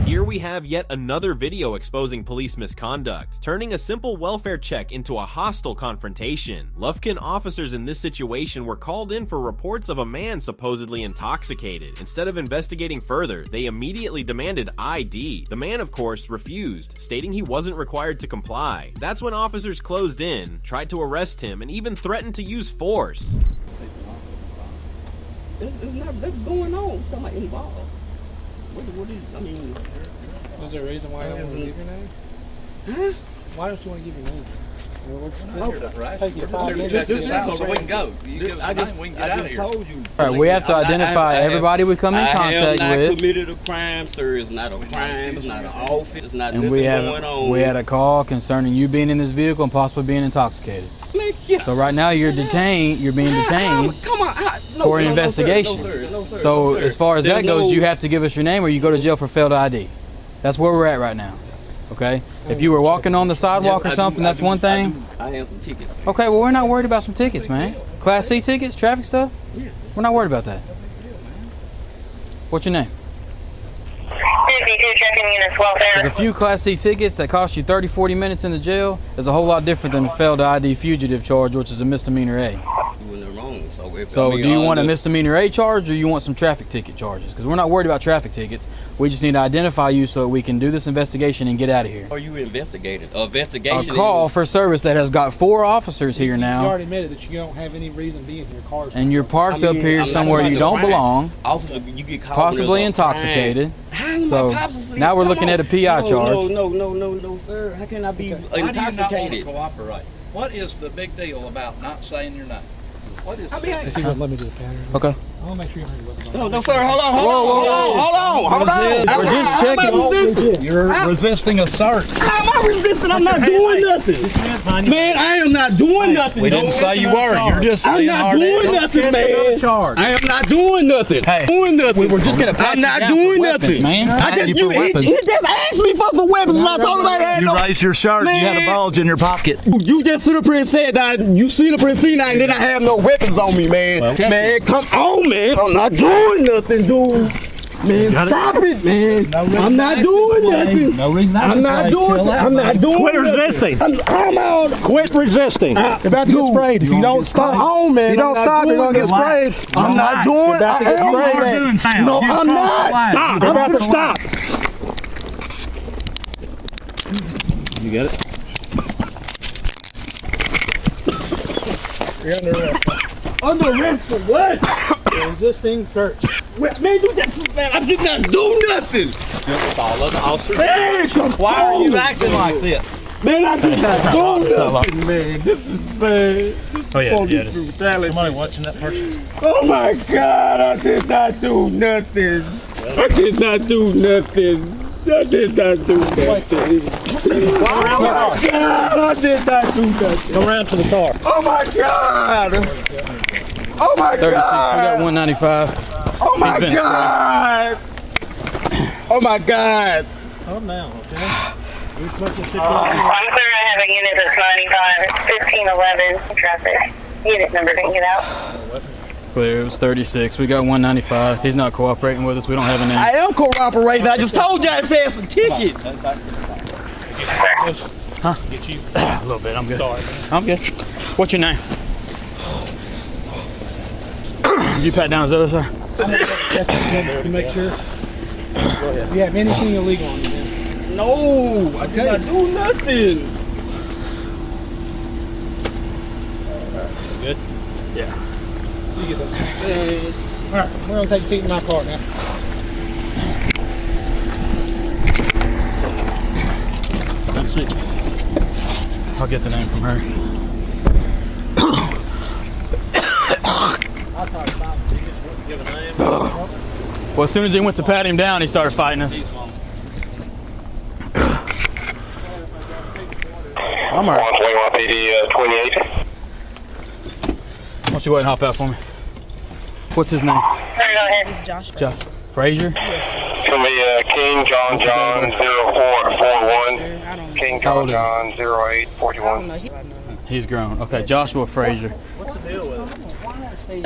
Speaker 9: Here we have yet another video exposing police misconduct, turning a simple welfare check into a hostile confrontation. Lufkin officers in this situation were called in for reports of a man supposedly intoxicated. Instead of investigating further, they immediately demanded ID. The man, of course, refused, stating he wasn't required to comply. That's when officers closed in, tried to arrest him, and even threatened to use force.
Speaker 8: There's nothing going on. Somebody involved. What is, I mean...
Speaker 17: Was there a reason why you don't want to give your name?
Speaker 8: Huh?
Speaker 17: Why don't you want to give your name?
Speaker 8: Take your 5 minutes.
Speaker 17: Check this out so we can go. You give us a name, we can get out of here.
Speaker 8: Told you.
Speaker 18: All right, we have to identify everybody we come in contact with.
Speaker 8: I have not committed a crime, sir. It's not a crime. It's not an office. It's not nothing going on.
Speaker 18: We had a call concerning you being in this vehicle and possibly being intoxicated. So right now you're detained. You're being detained for an investigation.
Speaker 8: No, sir.
Speaker 18: So as far as that goes, you have to give us your name or you go to jail for failed ID. That's where we're at right now. Okay? If you were walking on the sidewalk or something, that's one thing.
Speaker 8: I have some tickets.
Speaker 18: Okay, well, we're not worried about some tickets, man. Class C tickets, traffic stuff? We're not worried about that. What's your name? There's a few Class C tickets that cost you 30, 40 minutes in the jail. Is a whole lot different than a failed ID fugitive charge, which is a misdemeanor A. So do you want a misdemeanor A charge or you want some traffic ticket charges? Because we're not worried about traffic tickets. We just need to identify you so that we can do this investigation and get out of here.
Speaker 8: Are you investigating? A
Speaker 18: call for service that has got 4 officers here now.
Speaker 17: You already admitted that you don't have any reason being in your car.
Speaker 18: And you're parked up here somewhere you don't belong.
Speaker 8: You get called
Speaker 18: possibly intoxicated. So now we're looking at a PI charge.
Speaker 8: No, sir. How can I be intoxicated?
Speaker 19: Why do you not want to cooperate? What is the big deal about not saying your name? What is
Speaker 17: Let me do the pattern.
Speaker 18: Okay.
Speaker 17: I want to make sure you have your weapons on.
Speaker 8: No, sir, hold on.
Speaker 7: We're just checking. You're resisting a search.
Speaker 8: How am I resisting? I'm not doing nothing. Man, I am not doing nothing.
Speaker 7: We didn't say you were. You're just
Speaker 8: I'm
Speaker 7: saying
Speaker 8: not doing nothing, man. I am not doing nothing.
Speaker 7: Hey,
Speaker 8: doing nothing.
Speaker 7: we were just gonna pat
Speaker 8: I'm
Speaker 7: you
Speaker 8: not
Speaker 7: down
Speaker 8: doing
Speaker 7: for
Speaker 8: nothing,
Speaker 7: weapons, man.
Speaker 8: He just asked me for some weapons, and I told him I had
Speaker 7: You
Speaker 8: no.
Speaker 7: raised your shirt.
Speaker 8: Man.
Speaker 7: You had a bulge in your pocket.
Speaker 8: You just sit up here and said that you seen up here and seen that, and then I have no weapons on me, man.
Speaker 7: Well,
Speaker 8: man, come on, man. I'm not doing nothing, dude. Man, stop it, man. I'm not doing nothing.
Speaker 7: No reason
Speaker 8: I'm not doing. I'm not doing.
Speaker 7: Quit resisting.
Speaker 8: I'm out.
Speaker 7: Quit resisting.
Speaker 17: You're about to get sprayed. If you don't stop,
Speaker 8: on, man.
Speaker 17: you don't stop, you're gonna get sprayed.
Speaker 8: I'm not doing.
Speaker 17: You're about to get sprayed.
Speaker 8: No, I'm not. Stop.
Speaker 17: You're about to stop.
Speaker 7: You get it?
Speaker 17: You're under arrest.
Speaker 8: Under arrest for what?
Speaker 17: Resisting search.
Speaker 8: Man, do that, man. I did not do nothing. Man,
Speaker 7: Why are you acting like this?
Speaker 8: Man, I did not do nothing, man. This is bad.
Speaker 7: Oh yeah, yeah.
Speaker 8: Brutality.
Speaker 7: Somebody watching that person.
Speaker 8: Oh my God, I did not do nothing. I did not do nothing. I did not do nothing. Oh my God, I did not do nothing.
Speaker 7: Go around to the car.
Speaker 8: Oh my God. Oh my
Speaker 18: 36, we got
Speaker 8: God.
Speaker 18: 195.
Speaker 8: Oh my
Speaker 18: He's been
Speaker 8: God. Oh my God.
Speaker 7: Calm down, okay? You're smoking shit.
Speaker 19: I'm clear. I have a unit that's 95, 1511 traffic. Unit number, didn't get out.
Speaker 18: Clear, it was 36. We got 195. He's not cooperating with us. We don't have a name.
Speaker 8: I am cooperating. I just told you I said some tickets.
Speaker 18: Huh?
Speaker 7: Get you?
Speaker 18: A little bit. I'm good.
Speaker 7: Sorry.
Speaker 18: I'm good. What's your name? Did you pat down his other side?
Speaker 17: To make sure.
Speaker 7: Go ahead.
Speaker 17: Do you have anything illegal on you, man?
Speaker 8: No, I did not do nothing.
Speaker 7: Good?
Speaker 17: Yeah. You get those. All right, we're gonna take a seat in my car now.
Speaker 7: That's it.
Speaker 18: I'll get the name from her.
Speaker 7: I'll talk about it. You just want to give a name.
Speaker 18: Well, as soon as he went to pat him down, he started fighting us. I'm alright.
Speaker 19: 121 PD 28.
Speaker 18: Why don't you go ahead and hop out for me? What's his name?
Speaker 19: Go ahead.
Speaker 11: Josh.
Speaker 18: Josh. Frazier?
Speaker 19: It's going to be King John 0441. King John 0841.
Speaker 18: He's grown. Okay, Joshua Frazier.
Speaker 7: What's the deal with it?
Speaker 17: Hey,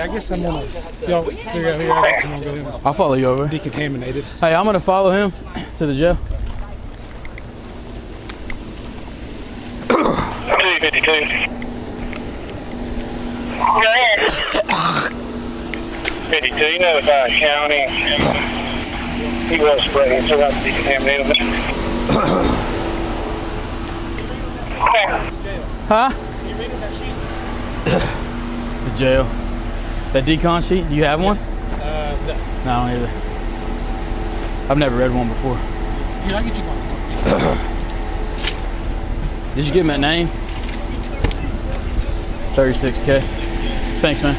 Speaker 17: I guess I'm gonna, if y'all figure out here, I'm gonna go in and
Speaker 18: I'll follow you over.
Speaker 17: decontaminated.
Speaker 18: Hey, I'm gonna follow him to the jail.
Speaker 19: 252. Go ahead. 52, you notify county. He was spraying, so that's decontaminated. Okay.
Speaker 18: Huh? The jail. That decon sheet? Do you have one?
Speaker 17: No.
Speaker 18: No, I don't either. I've never read one before.
Speaker 17: Here, I'll get you one.
Speaker 18: Did you give him that name? 36K. Thanks, man.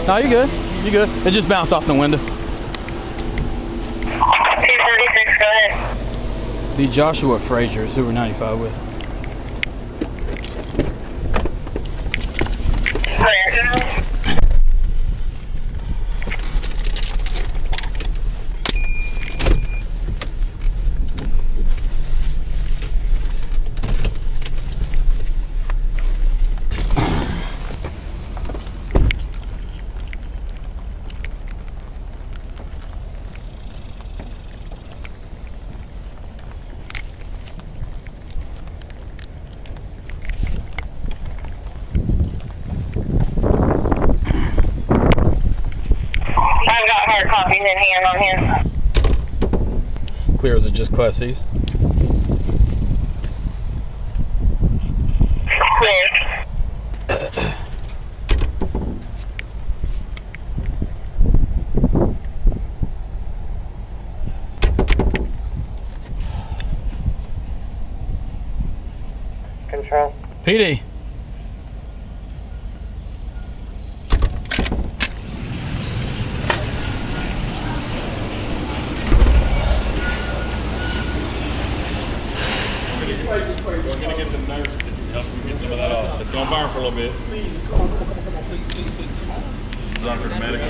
Speaker 18: No, you're good. You're good. It just bounced off the window.
Speaker 19: 236, go ahead.
Speaker 18: Be Joshua Frazier is who we're 95 with.
Speaker 19: Clear. I've got hard copies in hand on him.
Speaker 18: Clear, is it just Class C's?
Speaker 19: Clear. Control.
Speaker 18: PD.
Speaker 7: Gonna burn for a little bit. Come on, please. Doctor, the medical.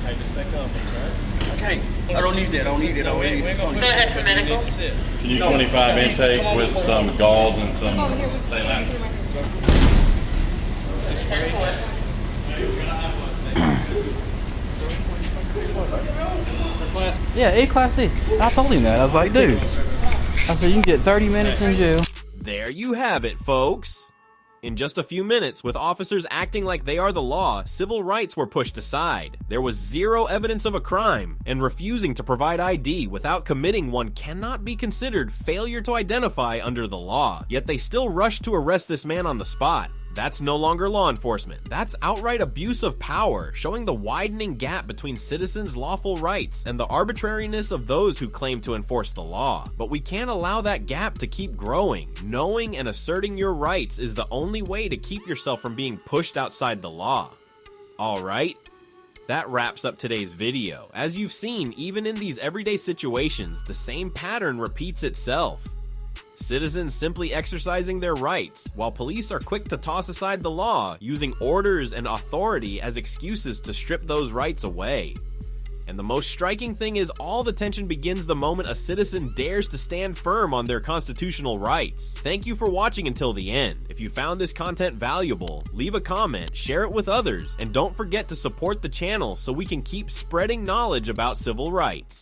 Speaker 17: Hey, just stay calm, right?
Speaker 7: Okay. I don't need that. I don't need it. I don't need it.
Speaker 19: Go ahead for medical.
Speaker 7: Can you 25 intake with some gauze and some saline?
Speaker 18: Yeah, A Class C. I told him that. I was like, dude. I said, you can get 30 minutes in jail.
Speaker 9: There you have it, folks. In just a few minutes, with officers acting like they are the law, civil rights were pushed aside. There was zero evidence of a crime, and refusing to provide ID without committing one cannot be considered failure to identify under the law. Yet they still rushed to arrest this man on the spot. That's no longer law enforcement. That's outright abuse of power, showing the widening gap between citizens' lawful rights and the arbitrariness of those who claim to enforce the law. But we can't allow that gap to keep growing. Knowing and asserting your rights is the only way to keep yourself from being pushed outside the law. Alright? That wraps up today's video. As you've seen, even in these everyday situations, the same pattern repeats itself. Citizens simply exercising their rights, while police are quick to toss aside the law, using orders and authority as excuses to strip those rights away. And the most striking thing is all the tension begins the moment a citizen dares to stand firm on their constitutional rights. Thank you for watching until the end. If you found this content valuable, leave a comment, share it with others, and don't forget to support the channel so we can keep spreading knowledge about civil rights.